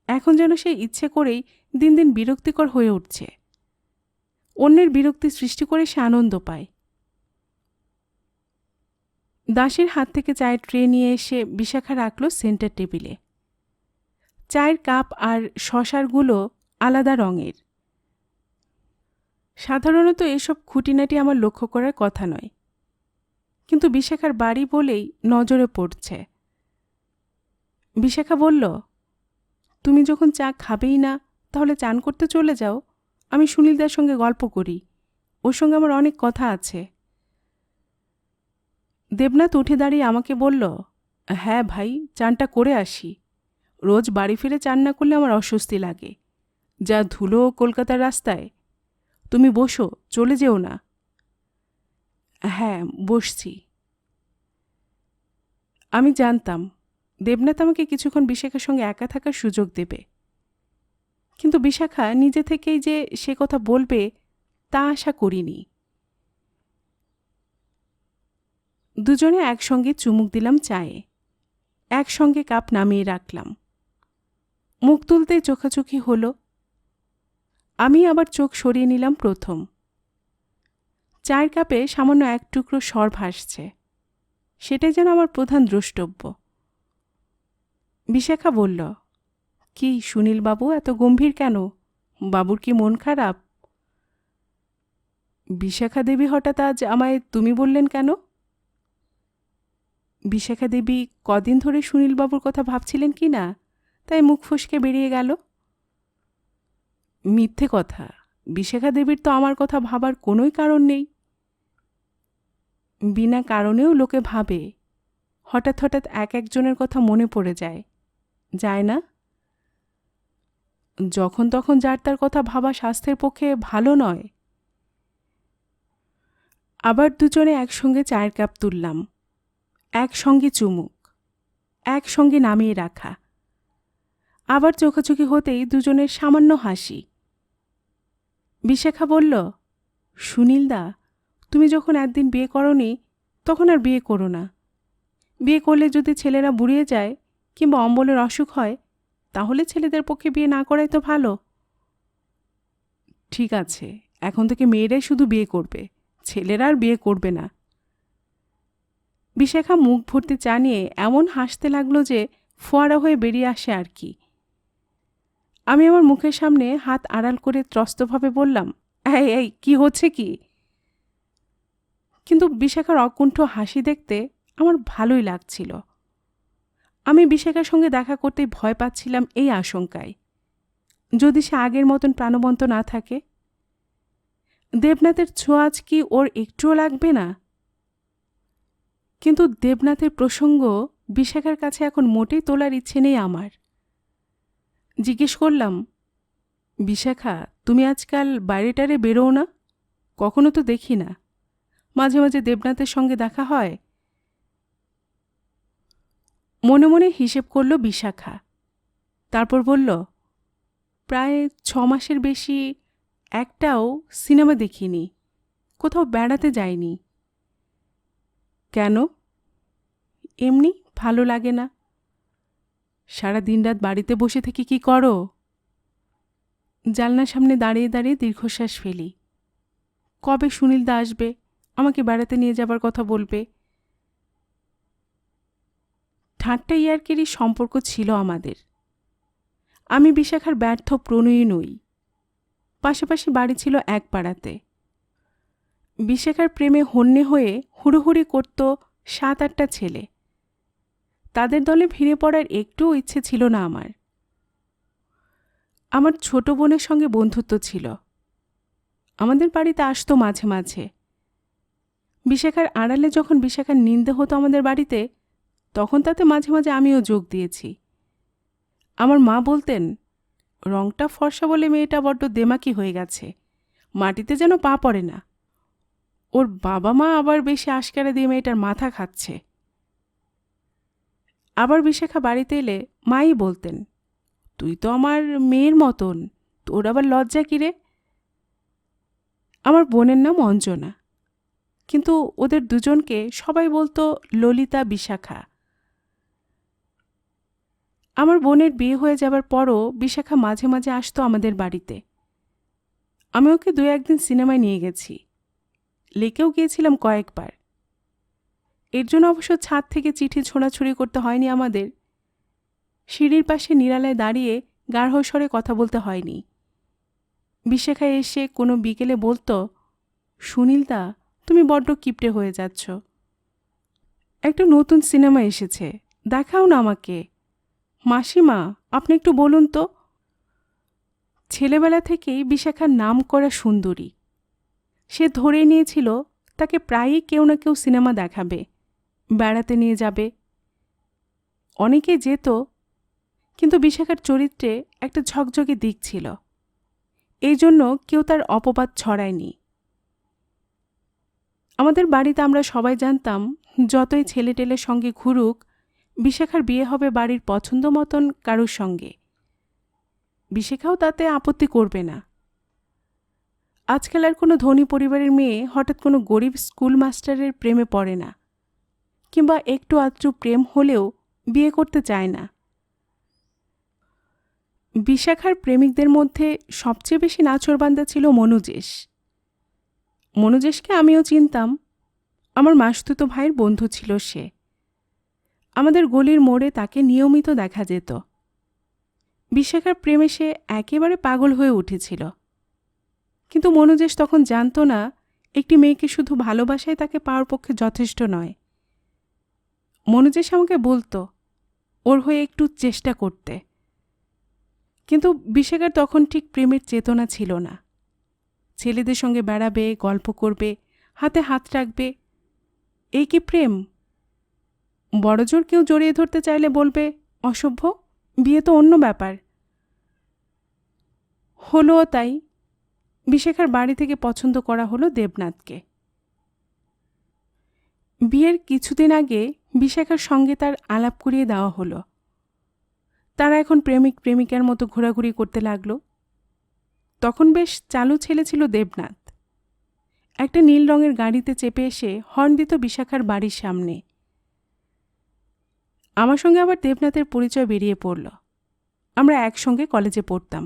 এখন যেন সে ইচ্ছে করেই দিন দিন বিরক্তিকর হয়ে উঠছে। অন্যের বিরক্তি সৃষ্টি করে সে আনন্দ পায়। দাসের হাত থেকে চায়ের ট্রে নিয়ে এসে বিশাখা রাখল সেন্টার টেবিলে। চায়ের কাপ আর শশারগুলো আলাদা রঙের। সাধারণত এসব খুঁটিনাটি আমার লক্ষ্য করার কথা নয়, কিন্তু বিশাখার বাড়ি বলেই নজরে পড়ছে। বিশাখা বলল, তুমি যখন চা খাবেই না, তাহলে চান করতে চলে যাও, আমি সুনীলদার সঙ্গে গল্প করি, ওর সঙ্গে আমার অনেক কথা আছে। দেবনাথ উঠে দাঁড়িয়ে আমাকে বলল, হ্যাঁ ভাই, চানটা করে আসি। রোজ বাড়ি ফিরে চান না করলে আমার অস্বস্তি লাগে। যা ধুলো কলকাতার রাস্তায়। তুমি বসো, চলে যেও না। হ্যাঁ, বসছি। আমি জানতাম দেবনাথ আমাকে কিছুক্ষণ বিশাখার সঙ্গে একা থাকার সুযোগ দেবে, কিন্তু বিশাখা নিজে থেকেই যে সে কথা বলবে তা আশা করিনি। দুজনে একসঙ্গে চুমুক দিলাম চায়ে, একসঙ্গে কাপ নামিয়ে রাখলাম। মুখ তুলতেই চোখাচোখি হলো। আমি আবার চোখ সরিয়ে নিলাম প্রথম। চায়ের কাপে সামান্য এক টুকরো সর ভাসছে, সেটাই যেন আমার প্রধান দ্রষ্টব্য। বিশাখা বলল, কি সুনীল বাবু, এত গম্ভীর কেন? বাবুর কি মন খারাপ? বিশাখা দেবী হঠাৎ আজ আমায় তুমি বললেন কেন? বিশাখা দেবী কদিন ধরে সুনীলবাবুর কথা ভাবছিলেন কি না, তাই মুখ ফসকে বেরিয়ে গেল। মিথ্যে কথা, বিশাখা দেবীর তো আমার কথা ভাবার কোনোই কারণ নেই। বিনা কারণেও লোকে ভাবে, হঠাৎ হঠাৎ এক একজনের কথা মনে পড়ে যায়, যায় না? যখন তখন যার তার কথা ভাবা স্বাস্থ্যের পক্ষে ভালো নয়। আবার দুজনে একসঙ্গে চায়ের কাপ তুললাম, একসঙ্গে চুমুক, একসঙ্গে নামিয়ে রাখা। আবার চোখাচোখি হতেই দুজনের সামান্য হাসি। বিশাখা বলল, সুনীলদা, তুমি যখন একদিন বিয়ে করনি তখন আর বিয়ে করো না। বিয়ে করলে যদি ছেলেরা বুড়িয়ে যায় কিংবা অম্বলের অসুখ হয়, তাহলে ছেলেদের পক্ষে বিয়ে না করাই তো ভালো। ঠিক আছে, এখন থেকে মেয়েরাই শুধু বিয়ে করবে, ছেলেরা আর বিয়ে করবে না। বিশাখা মুখ ভর্তি চা নিয়ে এমন হাসতে লাগলো যে ফোয়ারা হয়ে বেরিয়ে আসে আর কি। আমি আমার মুখের সামনে হাত আড়াল করে ত্রস্তভাবে বললাম, এই এই, কি হচ্ছে কি? কিন্তু বিশাখার অকুণ্ঠ হাসি দেখতে আমার ভালোই লাগছিল। আমি বিশাখার সঙ্গে দেখা করতেই ভয় পাচ্ছিলাম এই আশঙ্কায়, যদি সে আগের মতন প্রাণবন্ত না থাকে। দেবনাথের ছোঁয়াচ কি ওর একটুও লাগবে না? কিন্তু দেবনাথের প্রসঙ্গ বিশাখার কাছে এখন মোটেই তোলার ইচ্ছে নেই আমার। জিজ্ঞেস করলাম, বিশাখা, তুমি আজকাল বাইরেটারে বেরোও না? কখনো তো দেখি না। মাঝে মাঝে দেবনাথের সঙ্গে দেখা হয়। মনে মনে হিসেব করল বিশাখা, তারপর বলল, প্রায় 6 মাসের বেশি একটাও সিনেমা দেখিনি, কোথাও বেড়াতে যাইনি। কেন? এমনি, ভালো লাগে না। সারা দিনরাত বাড়িতে বসে থেকে কি করো? জানলার সামনে দাঁড়িয়ে দাঁড়িয়ে দীর্ঘশ্বাস ফেলি। কবে সুনীলদা আসবে, আমাকে বেড়াতে নিয়ে যাবার কথা বলবে? ঠাট্টা ইয়ার্কিরই সম্পর্ক ছিল আমাদের। আমি বিশাখার ব্যর্থ প্রণয়ী নই। পাশাপাশি বাড়ি ছিল এক পাড়াতে। বিশাখার প্রেমে হন্যে হয়ে হুড়োহুড়ি করত 7-8টা ছেলে। তাদের দলে ভিড়ে পড়ার একটুও ইচ্ছে ছিল না আমার। আমার ছোট বোনের সঙ্গে বন্ধুত্ব ছিল, আমাদের বাড়িতে আসতো মাঝে মাঝে। বিশাখার আড়ালে যখন বিশাখার নিন্দে হতো আমাদের বাড়িতে, তখন তাতে মাঝে মাঝে আমিও যোগ দিয়েছি। আমার মা বলতেন, রংটা ফর্সা বলে মেয়েটা বড্ড দেমাকি হয়ে গেছে, মাটিতে যেন পা পড়ে না। ওর বাবা মা আবার বেশি আশকারা দিয়ে মেয়েটার মাথা খাচ্ছে। আবার বিশাখা বাড়িতে এলে মাই বলতেন, তুই তো আমার মেয়ের মতন, তোর আবার লজ্জা কিরে? আমার বোনের নাম অঞ্জনা, কিন্তু ওদের দুজনকে সবাই বলতো ললিতা বিশাখা। আমার বোনের বিয়ে হয়ে যাবার পরও বিশাখা মাঝে মাঝে আসতো আমাদের বাড়িতে। আমি ওকে 2-1 দিন সিনেমায় নিয়ে গেছি, লেকেও গিয়েছিলাম কয়েকবার। এর জন্য অবশ্য ছাদ থেকে চিঠি ছোঁড়াছুড়ি করতে হয়নি আমাদের। সিঁড়ির পাশে নিরালায় দাঁড়িয়ে গাঢ় স্বরে কথা বলতে হয়নি। বিশাখা এসে কোনো বিকেলে বলতো, সুনীলদা, তুমি বড্ড কিপটে হয়ে যাচ্ছ। একটা নতুন সিনেমা এসেছে, দেখাও না আমাকে। মাসিমা, আপনি একটু বলুন তো। ছেলেবেলা থেকেই বিশাখার নাম করা সুন্দরী। সে ধরে নিয়েছিল তাকে প্রায়ই কেউ না কেউ সিনেমা দেখাবে, বেড়াতে নিয়ে যাবে। অনেকে যেত, কিন্তু বিশাখার চরিত্রে একটা ঝকঝকে দিক ছিল, এই জন্য কেউ তার অপবাদ ছড়ায়নি। আমাদের বাড়িতে আমরা সবাই জানতাম, যতই ছেলেটেলের সঙ্গে ঘুরুক, বিশাখার বিয়ে হবে বাড়ির পছন্দ মতন কারুর সঙ্গে। বিশাখাও তাতে আপত্তি করবে না। আজকাল আর কোনো ধনী পরিবারের মেয়ে হঠাৎ কোনো গরিব স্কুল মাস্টারের প্রেমে পড়ে না, কিংবা একটু আধটু প্রেম হলেও বিয়ে করতে চায় না। বিশাখার প্রেমিকদের মধ্যে সবচেয়ে বেশি নাছোড়বান্দা ছিল মনুজেশ। মনুজেশকে আমিও চিনতাম, আমার মাসতুতো ভাইয়ের বন্ধু ছিল সে। আমাদের গলির মোড়ে তাকে নিয়মিত দেখা যেত। বিশাখার প্রেমে সে একেবারে পাগল হয়ে উঠেছিল, কিন্তু মনুজেশ তখন জানত না একটি মেয়েকে শুধু ভালোবাসায় তাকে পাওয়ার পক্ষে যথেষ্ট নয়। মনুজেশ আমাকে বলতো ওর হয়ে একটু চেষ্টা করতে, কিন্তু বিশাখার তখন ঠিক প্রেমের চেতনা ছিল না। ছেলেদের সঙ্গে বেড়াবে, গল্প করবে, হাতে হাত রাখবে, এই কি প্রেম? বড়জোর কেউ জড়িয়ে ধরতে চাইলে বলবে অসভ্য, বিয়ে তো অন্য ব্যাপার। হলোও তাই। বিশাখার বাড়ি থেকে পছন্দ করা হলো দেবনাথকে। বিয়ের কিছুদিন আগে বিশাখার সঙ্গে তার আলাপ করিয়ে দেওয়া হলো। তারা এখন প্রেমিক প্রেমিকার মতো ঘোরাঘুরি করতে লাগল। তখন বেশ চালু ছেলে ছিল দেবনাথ। একটা নীল রঙের গাড়িতে চেপে এসে হর্ন দিত বিশাখার বাড়ির সামনে। আমার সঙ্গে আবার দেবনাথের পরিচয় বেরিয়ে পড়ল। আমরা একসঙ্গে কলেজে পড়তাম।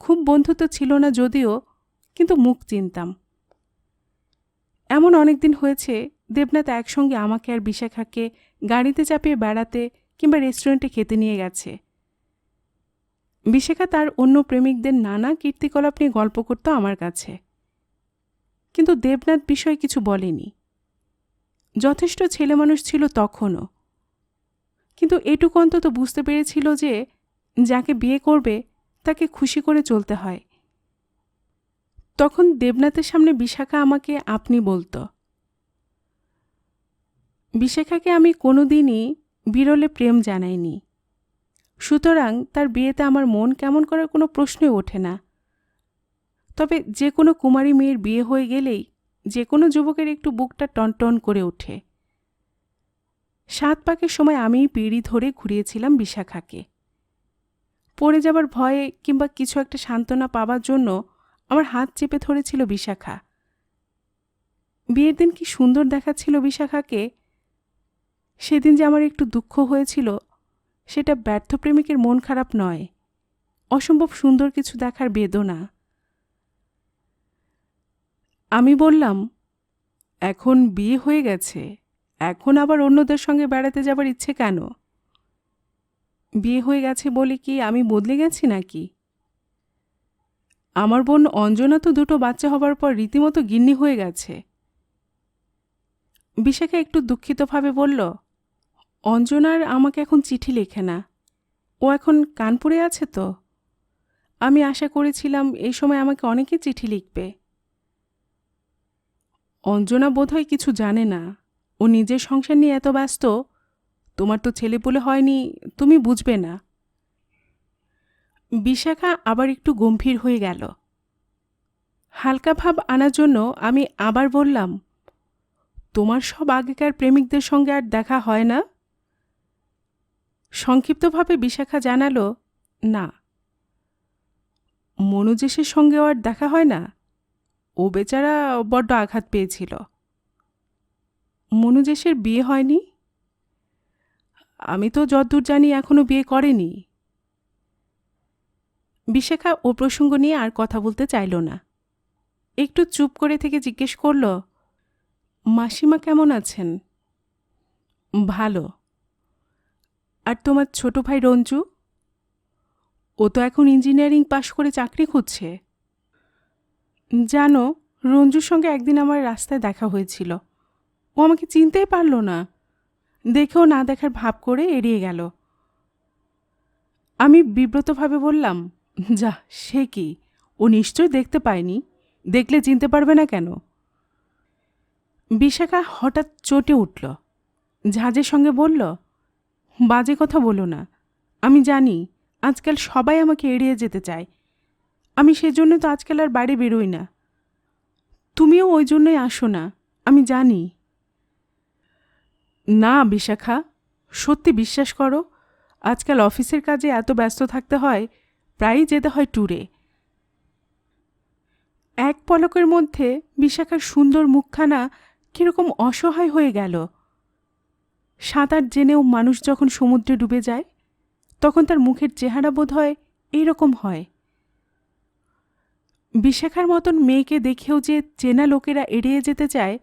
খুব বন্ধুত্ব ছিল না যদিও, কিন্তু মুখ চিনতাম। এমন অনেক দিন হয়েছে দেবনাথ একসঙ্গে আমাকে আর বিশাখাকে গাড়িতে চাপিয়ে বেড়াতে কিংবা রেস্টুরেন্টে খেতে নিয়ে গেছে। বিশাখা তার অন্য প্রেমিকদের নানা কীর্তিকলাপ নিয়ে গল্প করত আমার কাছে, কিন্তু দেবনাথ বিষয়ে কিছু বলেনি। যথেষ্ট ছেলেমানুষ ছিল তখনও, কিন্তু এটুকু অন্তত বুঝতে পেরেছিল যে যাকে বিয়ে করবে তাকে খুশি করে চলতে হয়। তখন দেবনাথের সামনে বিশাখা আমাকে আপনি বলতো। বিশাখাকে আমি কোনোদিনই বিরলে প্রেম জানাইনি, সুতরাং তার বিয়েতে আমার মন কেমন করার কোনো প্রশ্নই ওঠে না। তবে যে কোনো কুমারী মেয়ের বিয়ে হয়ে গেলেই যে কোনো যুবকের একটু বুকটা টনটন করে ওঠে। 7 পাকের সময় আমিই পিঁড়ি ধরে ঘুরিয়েছিলাম বিশাখাকে। পড়ে যাবার ভয়ে কিংবা কিছু একটা সান্ত্বনা পাবার জন্য আমার হাত চেপে ধরেছিল বিশাখা। বিয়ের দিন কি সুন্দর দেখাচ্ছিল বিশাখাকে। সেদিন যে আমার একটু দুঃখ হয়েছিল, সেটা ব্যর্থ প্রেমিকের মন খারাপ নয়, অসম্ভব সুন্দর কিছু দেখার বেদনা। আমি বললাম, এখন বিয়ে হয়ে গেছে, এখন আবার অন্যদের সঙ্গে বেড়াতে যাবার ইচ্ছে কেন? বিয়ে হয়ে গেছে বলে কি আমি বদলে গেছি নাকি? আমার বোন অঞ্জনা তো 2টো বাচ্চা হবার পর রীতিমতো গিন্নি হয়ে গেছে। বিশাখা একটু দুঃখিতভাবে বলল, অঞ্জনার আমাকে এখন চিঠি লেখে না, ও এখন কানপুরে আছে তো। আমি আশা করেছিলাম এই সময় আমাকে অনেকে চিঠি লিখবে। অঞ্জনা বোধহয় কিছু জানে না, ও নিজের সংসার নিয়ে এত ব্যস্ত। তোমার তো ছেলেপুলে হয়নি, তুমি বুঝবে না। বিশাখা আবার একটু গম্ভীর হয়ে গেল। হালকা ভাব আনার জন্য আমি আবার বললাম, তোমার সব আগেকার প্রেমিকদের সঙ্গে আর দেখা হয় না? সংক্ষিপ্তভাবে বিশাখা জানালো, না। মনুজেশের সঙ্গেও আর দেখা হয় না? ও বেচারা বড্ড আঘাত পেয়েছিল। মনুজেশের বিয়ে হয়নি? আমি তো যদ্দূর জানি এখনো বিয়ে করেনি। বিশাখা ও প্রসঙ্গ নিয়ে আর কথা বলতে চাইল না। একটু চুপ করে থেকে জিজ্ঞেস করল, মাসিমা কেমন আছেন? ভালো। আর তোমার ছোট ভাই রঞ্জু? ও তো এখন ইঞ্জিনিয়ারিং পাশ করে চাকরি খুঁজছে। জানো, রঞ্জুর সঙ্গে একদিন আমার রাস্তায় দেখা হয়েছিল। ও আমাকে চিনতেই পারল না, দেখেও না দেখার ভাব করে এড়িয়ে গেল। আমি বিব্রতভাবে বললাম, যা, সে কি, ও নিশ্চয় দেখতে পায়নি, দেখলে চিনতে পারবে না কেন? বিশাখা হঠাৎ চটে উঠল, ঝাঁজের সঙ্গে বলল, বাজে কথা বলো না। আমি জানি আজকাল সবাই আমাকে এড়িয়ে যেতে চায়। আমি সেজন্য তো আজকাল আর বাইরে বেরোই না। তুমিও ওই জন্যই আসো না, আমি জানি। না বিশাখা, সত্যি বিশ্বাস করো, আজকাল অফিসের কাজে এত ব্যস্ত থাকতে হয়, প্রায়ই যেতে হয় ট্যুরে। এক পলকের মধ্যে বিশাখার সুন্দর মুখখানা কিরকম অসহায় হয়ে গেল। সাঁতার জেনেও মানুষ যখন সমুদ্রে ডুবে যায়, তখন তার মুখের চেহারা বোধ হয় এইরকম হয়। বিশাখার মতন মেয়েকে দেখেও যে চেনা লোকেরা এড়িয়ে যেতে চায়,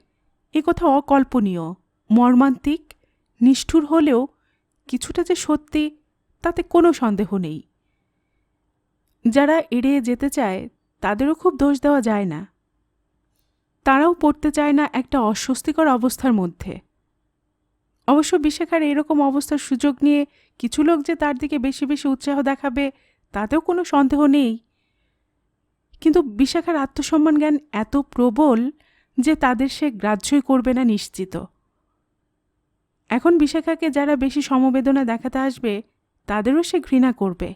এ কথা অকল্পনীয়, মর্মান্তিক, নিষ্ঠুর হলেও কিছুটা যে সত্যি তাতে কোনো সন্দেহ নেই। যারা এড়িয়ে যেতে চায় তাদেরও খুব দোষ দেওয়া যায় না। তারাও পড়তে চায় না একটা অস্বস্তিকর অবস্থার মধ্যে। অবশ্য বিশাখার এরকম অবস্থার সুযোগ নিয়ে কিছু লোক যে তার দিকে বেশি বেশি উৎসাহ দেখাবে, তাতেও কোনো সন্দেহ নেই। কিন্তু বিশাখার আত্মসম্মান জ্ঞান এত প্রবল যে তাদের সে গ্রাহ্যই করবে না নিশ্চিত। এখন বিশাখাকে যারা বেশি সমবেদনা দেখাতে আসবে, তাদেরও সে ঘৃণা করবে।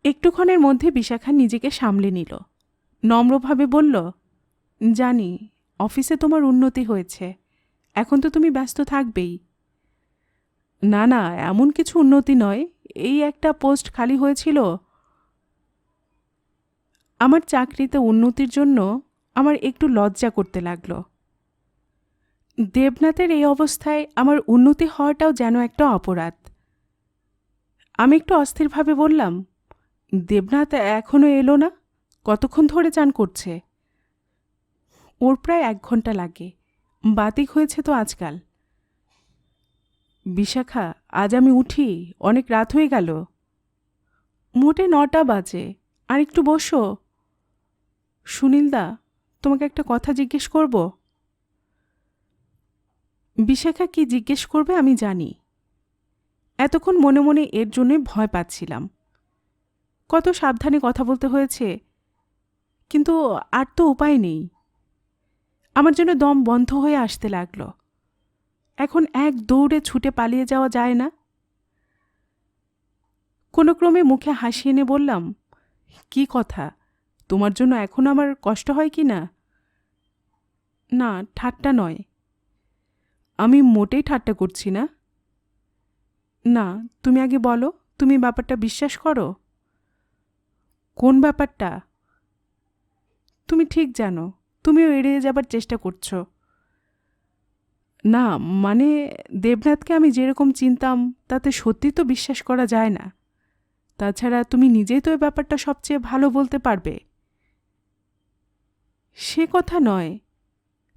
একটুক্ষণের মধ্যে বিশাখা নিজেকে সামলে নিল। নম্রভাবে বলল, জানি অফিসে তোমার উন্নতি হয়েছে, এখন তো তুমি ব্যস্ত থাকবেই। না না, এমন কিছু উন্নতি নয়, এই একটা পোস্ট খালি হয়েছিল। আমার চাকরিতে উন্নতির জন্য আমার একটু লজ্জা করতে লাগল। দেবনাথের এই অবস্থায় আমার উন্নতি হওয়াটাও যেন একটা অপরাধ। আমি একটু অস্থিরভাবে বললাম, দেবনাথ এখনো এলো না? কতক্ষণ ধরে চান করছে? ওর প্রায় 1 ঘন্টা লাগে, বাতিক হয়েছে তো আজকাল। বিশাখা, আজ আমি উঠি, অনেক রাত হয়ে গেল। মোটে 9টা বাজে, আর একটু বসো। সুনীলদা, তোমাকে একটা কথা জিজ্ঞেস করব। বিশাখা কি জিজ্ঞেস করবে আমি জানি। এতক্ষণ মনে মনে এর জন্যই ভয় পাচ্ছিলাম। কত সাবধানে কথা বলতে হয়েছে, কিন্তু আর তো উপায় নেই। আমার জন্য দম বন্ধ হয়ে আসতে লাগল। এখন এক দৌড়ে ছুটে পালিয়ে যাওয়া যায় না। কোনো ক্রমে মুখে হাসি এনে বললাম, কি কথা, তোমার জন্য এখন আমার কষ্ট হয় কি না? না, ঠাট্টা নয়। আমি মোটেই ঠাট্টা করছি না। না, তুমি আগে বলো, তুমি ব্যাপারটা বিশ্বাস করো? কোন ব্যাপারটা? তুমি ঠিক জানো, তুমিও এড়িয়ে যাবার চেষ্টা করছো। না, মানে দেবনাথকে আমি যেরকম চিনতাম তাতে সত্যি তো বিশ্বাস করা যায় না। তাছাড়া তুমি নিজেই তো এই ব্যাপারটা সবচেয়ে ভালো বলতে পারবে। সে কথা নয়,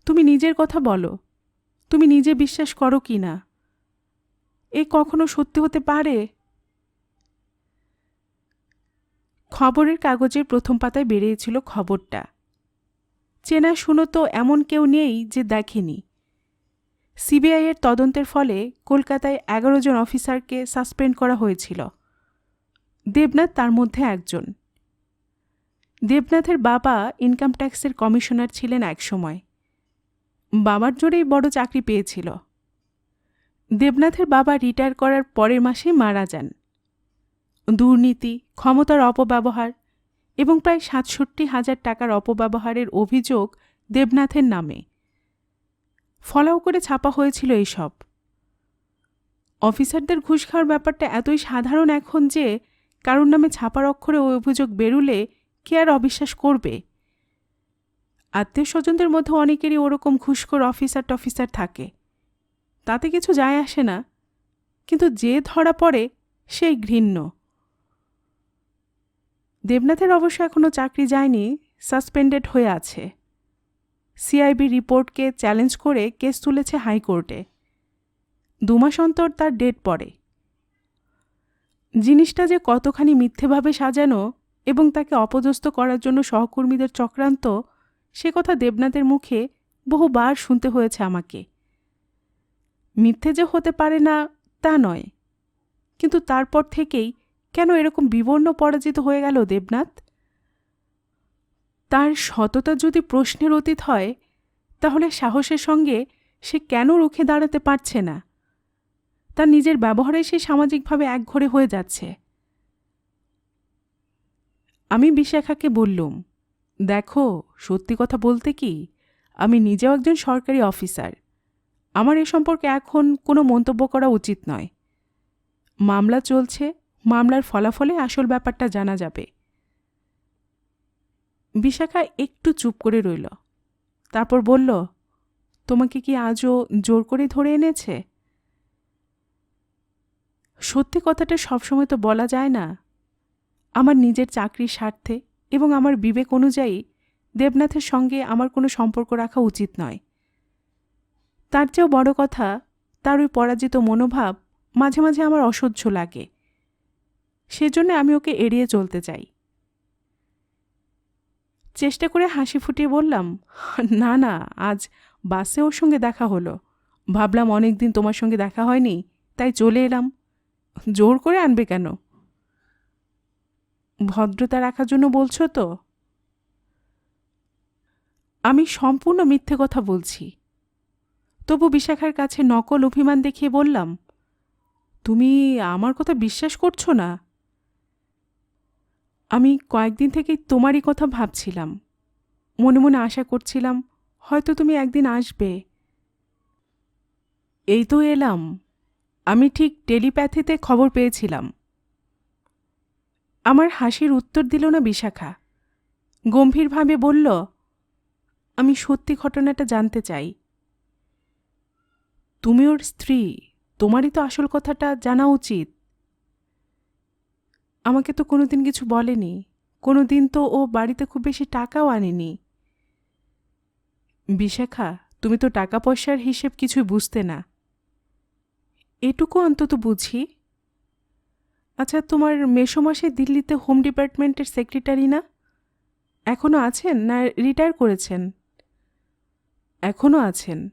তুমি নিজের কথা বলো, তুমি নিজে বিশ্বাস করো কি না? এ কখনো সত্যি হতে পারে? খবরের কাগজের প্রথম পাতায় বেরিয়েছিল খবরটা। চেনা শুনো তো এমন কেউ নেই যে দেখেনি। সিবিআইয়ের তদন্তের ফলে কলকাতায় 11 জন অফিসারকে সাসপেন্ড করা হয়েছিল। দেবনাথ তার মধ্যে একজন। দেবনাথের বাবা ইনকাম ট্যাক্সের কমিশনার ছিলেন একসময়। বাবার জোরেই বড় চাকরি পেয়েছিল। দেবনাথের বাবা রিটায়ার করার পরের মাসেই মারা যান। দুর্নীতি, ক্ষমতার অপব্যবহার এবং প্রায় ৬৭,০০০ টাকার অপব্যবহারের অভিযোগ দেবনাথের নামে। ফলাও করে ছাপা হয়েছিল এইসব। অফিসারদের ঘুষ খাওয়ার ব্যাপারটা এতই সাধারণ এখন যে কারোর নামে ছাপার অক্ষরে ওই অভিযোগ বেরুলে কে আর অবিশ্বাস করবে? আত্মীয় স্বজনদের মধ্যে অনেকেরই ওরকম ঘুষখোর অফিসার থাকে, তাতে কিছু যায় আসে না। কিন্তু যে ধরা পড়ে সেই ঘৃণ্য। দেবনাথের অবশ্য এখনও চাকরি যায়নি, সাসপেন্ডেড হয়ে আছে। সিআইবি রিপোর্টকে চ্যালেঞ্জ করে কেস তুলেছে হাইকোর্টে। 2 মাস অন্তর তার ডেট পড়ে। জিনিসটা যে কতখানি মিথ্যেভাবে সাজানো এবং তাকে অপদস্থ করার জন্য সহকর্মীদের চক্রান্ত, সে কথা দেবনাথের মুখে বহুবার শুনতে হয়েছে আমাকে। মিথ্যে যে হতে পারে না তা নয়, কিন্তু তারপর থেকেই কেন এরকম বিবর্ণ পরাজিত হয়ে গেল দেবনাথ? তার সততা যদি প্রশ্নের অতীত হয়, তাহলে সাহসের সঙ্গে সে কেন রুখে দাঁড়াতে পারছে না? তার নিজের ব্যবহারে সে সামাজিকভাবে একঘরে হয়ে যাচ্ছে। আমি বিশাখাকে বললুম, দেখো, সত্যি কথা বলতে কি, আমি নিজেও একজন সরকারি অফিসার। আমার এ সম্পর্কে এখন কোনো মন্তব্য করা উচিত নয়। মামলা চলছে, মামলার ফলাফলে আসল ব্যাপারটা জানা যাবে। বিশাখা একটু চুপ করে রইল। তারপর বলল, তোমাকে কি আজও জোর করে ধরে এনেছে? সত্যি কথাটা সবসময় তো বলা যায় না। আমার নিজের চাকরির স্বার্থে এবং আমার বিবেক অনুযায়ী দেবনাথের সঙ্গে আমার কোনো সম্পর্ক রাখা উচিত নয়। তার চেয়েও বড় কথা, তার ওই পরাজিত মনোভাব মাঝে মাঝে আমার অসহ্য লাগে। সেজন্য আমি ওকে এড়িয়ে চলতে চাই। চেষ্টা করে হাসি ফুটিয়ে বললাম, না না, আজ বাসে ওর সঙ্গে দেখা হলো। ভাবলাম অনেক দিন তোমার সঙ্গে দেখা হয়নি, তাই চলে এলাম। জোর করে আনবে কেন? ভদ্রতা রাখার জন্য বলছো তো? আমি সম্পূর্ণ মিথ্যে কথা বলছি। তবু বিশাখার কাছে নকল অভিমান দেখিয়ে বললাম, তুমি আমার কথা বিশ্বাস করছো না? আমি কয়েকদিন থেকেই তোমারই কথা ভাবছিলাম। মনে মনে আশা করছিলাম হয়তো তুমি একদিন আসবে। এই তো এলাম। আমি ঠিক টেলিপ্যাথিতে খবর পেয়েছিলাম। আমার হাসির উত্তর দিল না বিশাখা। গম্ভীরভাবে বলল, আমি সত্যি ঘটনাটা জানতে চাই। তুমি ওর স্ত্রী, তোমারই তো আসল কথাটা জানা উচিত। আমাকে তো কোনোদিন কিছু বলেনি। কোনোদিন তো ও বাড়িতে খুব বেশি টাকাও আনেনি। বিশাখা, তুমি তো টাকা পয়সার হিসেব কিছুই বুঝতে না। এটুকু অন্তত বুঝি। আচ্ছা, তোমার মেসোমশাই দিল্লিতে হোম ডিপার্টমেন্টের সেক্রেটারি না? এখনও আছেন না রিটায়ার করেছেন? এখনও আছেন।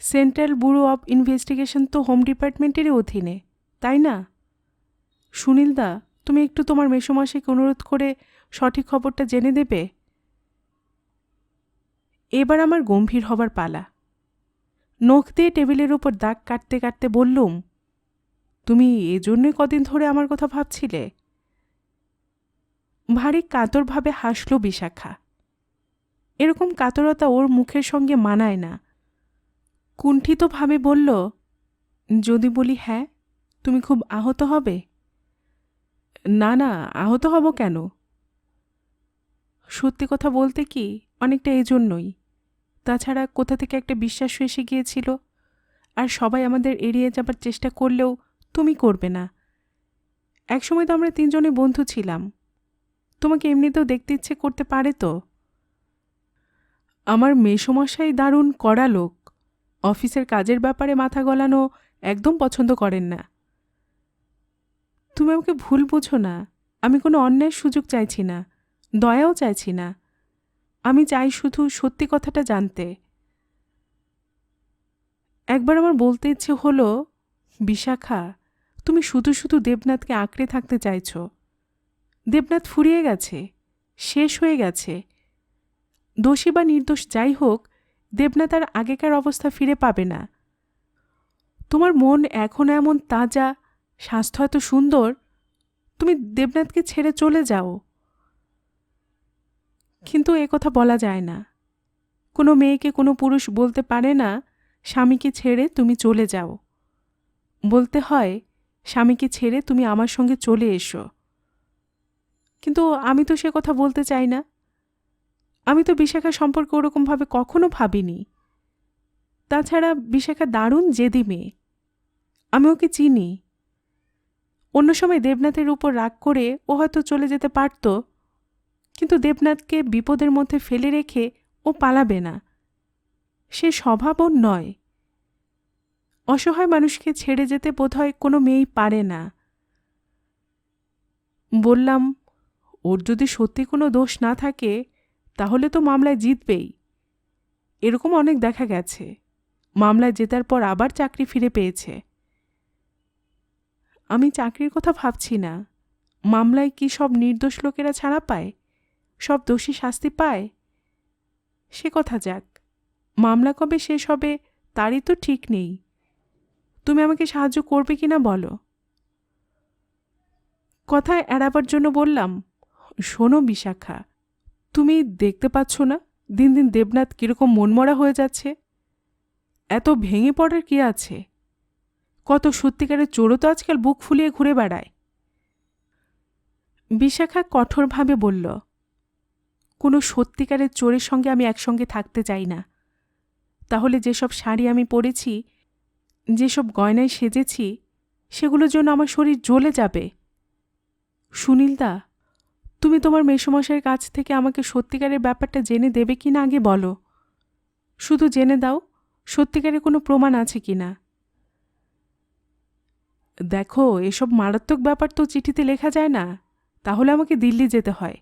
সেন্ট্রাল ব্যুরো অব ইনভেস্টিগেশন তো হোম ডিপার্টমেন্টেরই অধীনে, তাই না? সুনীলদা, তুমি একটু তোমার মেসোমশাইকে অনুরোধ করে সঠিক খবরটা জেনে দেবে। এবার আমার গম্ভীর হবার পালা। নখ দিয়ে টেবিলের উপর দাগ কাটতে কাটতে বললুম, তুমি এজন্যই কদিন ধরে আমার কথা ভাবছিলে? ভারী কাতরভাবে হাসল বিশাখা। এরকম কাতরতা ওর মুখের সঙ্গে মানায় না। কুণ্ঠিতভাবে বলল, যদি বলি হ্যাঁ, তুমি খুব আহত হবে? না না, আহত হব কেন? সত্যি কথা বলতে কি, অনেকটা এজন্যই। তাছাড়া কোথা থেকে একটা বিশ্বাস এসে গিয়েছিল, আর সবাই আমাদের এড়িয়ে যাবার চেষ্টা করলেও তুমি করবে না। একসময় তো আমরা তিনজনে বন্ধু ছিলাম। তোমাকে এমনিতেও দেখতে ইচ্ছে করতে পারে তো। আমার মেসোমশাই দারুণ কড়া লোক। অফিসের কাজের ব্যাপারে মাথা গলানো একদম পছন্দ করেন না। তুমি আমাকে ভুল বুঝো না। আমি কোনো অন্যায়ের সুযোগ চাইছি না, দয়াও চাইছি না। আমি চাই শুধু সত্যি কথাটা জানতে। একবার আমার বলতে ইচ্ছে হলো, বিশাখা, তুমি শুধু শুধু দেবনাথকে আঁকড়ে থাকতে চাইছ। দেবনাথ ফুরিয়ে গেছে, শেষ হয়ে গেছে। দোষী বা নির্দোষ যাই হোক, দেবনাথ আর আগেকার অবস্থা ফিরে পাবে না। তোমার মন এখনও এমন তাজা, স্বাস্থ্য এত সুন্দর, তুমি দেবনাথকে ছেড়ে চলে যাও। কিন্তু এ কথা বলা যায় না। কোনো মেয়েকে কোনো পুরুষ বলতে পারে না, স্বামীকে ছেড়ে তুমি চলে যাও। বলতে হয়, স্বামীকে ছেড়ে তুমি আমার সঙ্গে চলে এসো। কিন্তু আমি তো সে কথা বলতে চাই না। আমি তো বিশাখা সম্পর্কে ওরকমভাবে কখনো ভাবিনি। তাছাড়া বিশাখা দারুণ জেদি মেয়ে। আমি ওকে চিনি। অন্য সময় দেবনাথের উপর রাগ করে ও হয়তো চলে যেতে পারত, কিন্তু দেবনাথকে বিপদের মধ্যে ফেলে রেখে ও পালাবে না। সে স্বভাব ওর নয়। অসহায় মানুষকে ছেড়ে যেতে বোধহয় কোনো মেয়েই পারে না। বললাম, ওর যদি সত্যি কোনো দোষ না থাকে তাহলে তো মামলায় জিতবেই। এরকম অনেক দেখা গেছে। মামলায় জেতার পর আবার চাকরি ফিরে পেয়েছে। আমি চাকরির কথা ভাবছি না। মামলায় কি সব নির্দোষ লোকেরা ছাড়া পায়, সব দোষী শাস্তি পায়? সে কথা যাক, মামলা কবে শেষ হবে তারই তো ঠিক নেই। তুমি আমাকে সাহায্য করবে কিনা বলো। কথায় এড়াবার জন্য বললাম, শোনো বিশাখা, তুমি দেখতে পাচ্ছ না দিন দিন দেবনাথ কীরকম মনমরা হয়ে যাচ্ছে? এত ভেঙে পড়ার কি আছে? কত সত্যিকারের চোরও তো আজকাল বুক ফুলিয়ে ঘুরে বেড়ায়। বিশাখা কঠোরভাবে বলল, কোনো সত্যিকারের চোরের সঙ্গে আমি একসঙ্গে থাকতে চাই না। তাহলে যেসব শাড়ি আমি পরেছি, যেসব গয়নায় সেজেছি, সেগুলোর জন্য আমার শরীর জ্বলে যাবে। সুনীলদা, তুমি তোমার মেসোমশাইয়ের কাছ থেকে আমাকে সত্যিকারের ব্যাপারটা জেনে দেবে কি না আগে বলো। শুধু জেনে দাও সত্যিকারের কোনো প্রমাণ আছে কি না। দেখো, এসব মারাত্মক ব্যাপার তো চিঠিতে লেখা যায় না, তাহলে আমাকে দিল্লি যেতে হয়।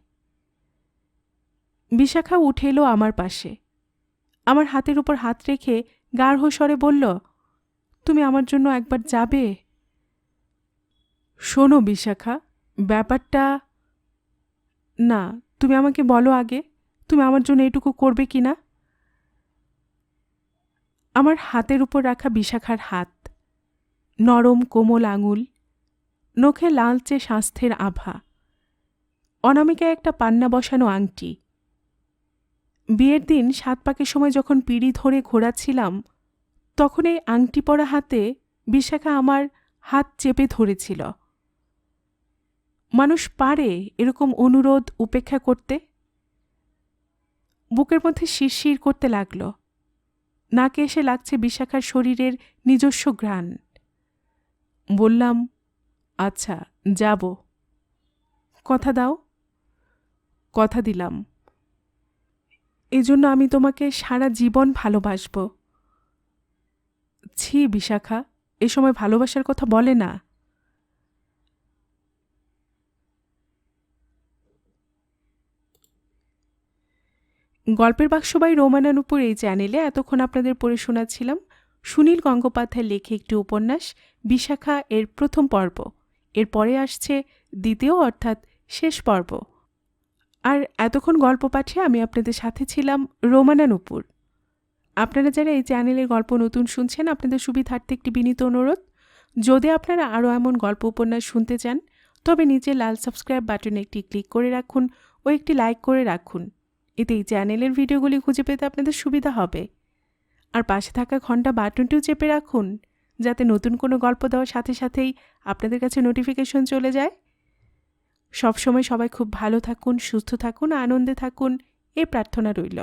বিশাখা উঠে এলো আমার পাশে, আমার হাতের উপর হাত রেখে গাঢ় স্বরে বলল, তুমি আমার জন্য একবার যাবে? শোনো বিশাখা, ব্যাপারটা না, তুমি আমাকে বলো আগে, তুমি আমার জন্য এটুকু করবে কি না? আমার হাতের উপর রাখা বিশাখার হাত, নরম কোমল আঙুল, নখে লালচে স্বাস্থ্যের আভা, অনামিকায় একটা পান্না বসানো আংটি। বিয়ের দিন 7 পাকের সময় যখন পিঁড়ি ধরে ঘোরাচ্ছিলাম, তখন এই আংটি পরা হাতে বিশাখা আমার হাত চেপে ধরেছিল। মানুষ পারে এরকম অনুরোধ উপেক্ষা করতে? বুকের মধ্যে শিরশির করতে লাগল। নাকে এসে লাগছে বিশাখার শরীরের নিজস্ব ঘ্রাণ। বললাম, আচ্ছা যাব। কথা দাও? কথা দিলাম। এজন্য আমি তোমাকে সারা জীবন ভালোবাসব। ছি বিশাখা, এ সময় ভালোবাসার কথা বলে না। গল্পের বাক্স বাই রোমানানুপুর এই চ্যানেলে এতক্ষণ আপনাদের পড়ে শোনাচ্ছিলাম সুনীল গঙ্গোপাধ্যায়ের লেখে একটি উপন্যাস বিশাখা এর প্রথম পর্ব। এরপরে আসছে দ্বিতীয় অর্থাৎ শেষ পর্ব। আর এতক্ষণ গল্প পাঠে আমি আপনাদের সাথে ছিলাম রোমানানুপুর। আপনারা যারা এই চ্যানেলের গল্প নতুন শুনছেন, আপনাদের সুবিধার্থে একটি বিনীত অনুরোধ, যদি আপনারা আরও এমন গল্প উপন্যাস শুনতে চান তবে নিচে লাল সাবস্ক্রাইব বাটনে একটি ক্লিক করে রাখুন ও একটি লাইক করে রাখুন। এতে এই চ্যানেলের ভিডিওগুলি খুঁজে পেতে আপনাদের সুবিধা হবে। আর পাশে থাকা ঘন্টা বাটনটিও চেপে রাখুন, যাতে নতুন কোনো গল্প দেওয়ার সাথে সাথেই আপনাদের কাছে নোটিফিকেশন চলে যায়। সবসময় সবাই খুব ভালো থাকুন, সুস্থ থাকুন, আনন্দে থাকুন, এই প্রার্থনা রইল।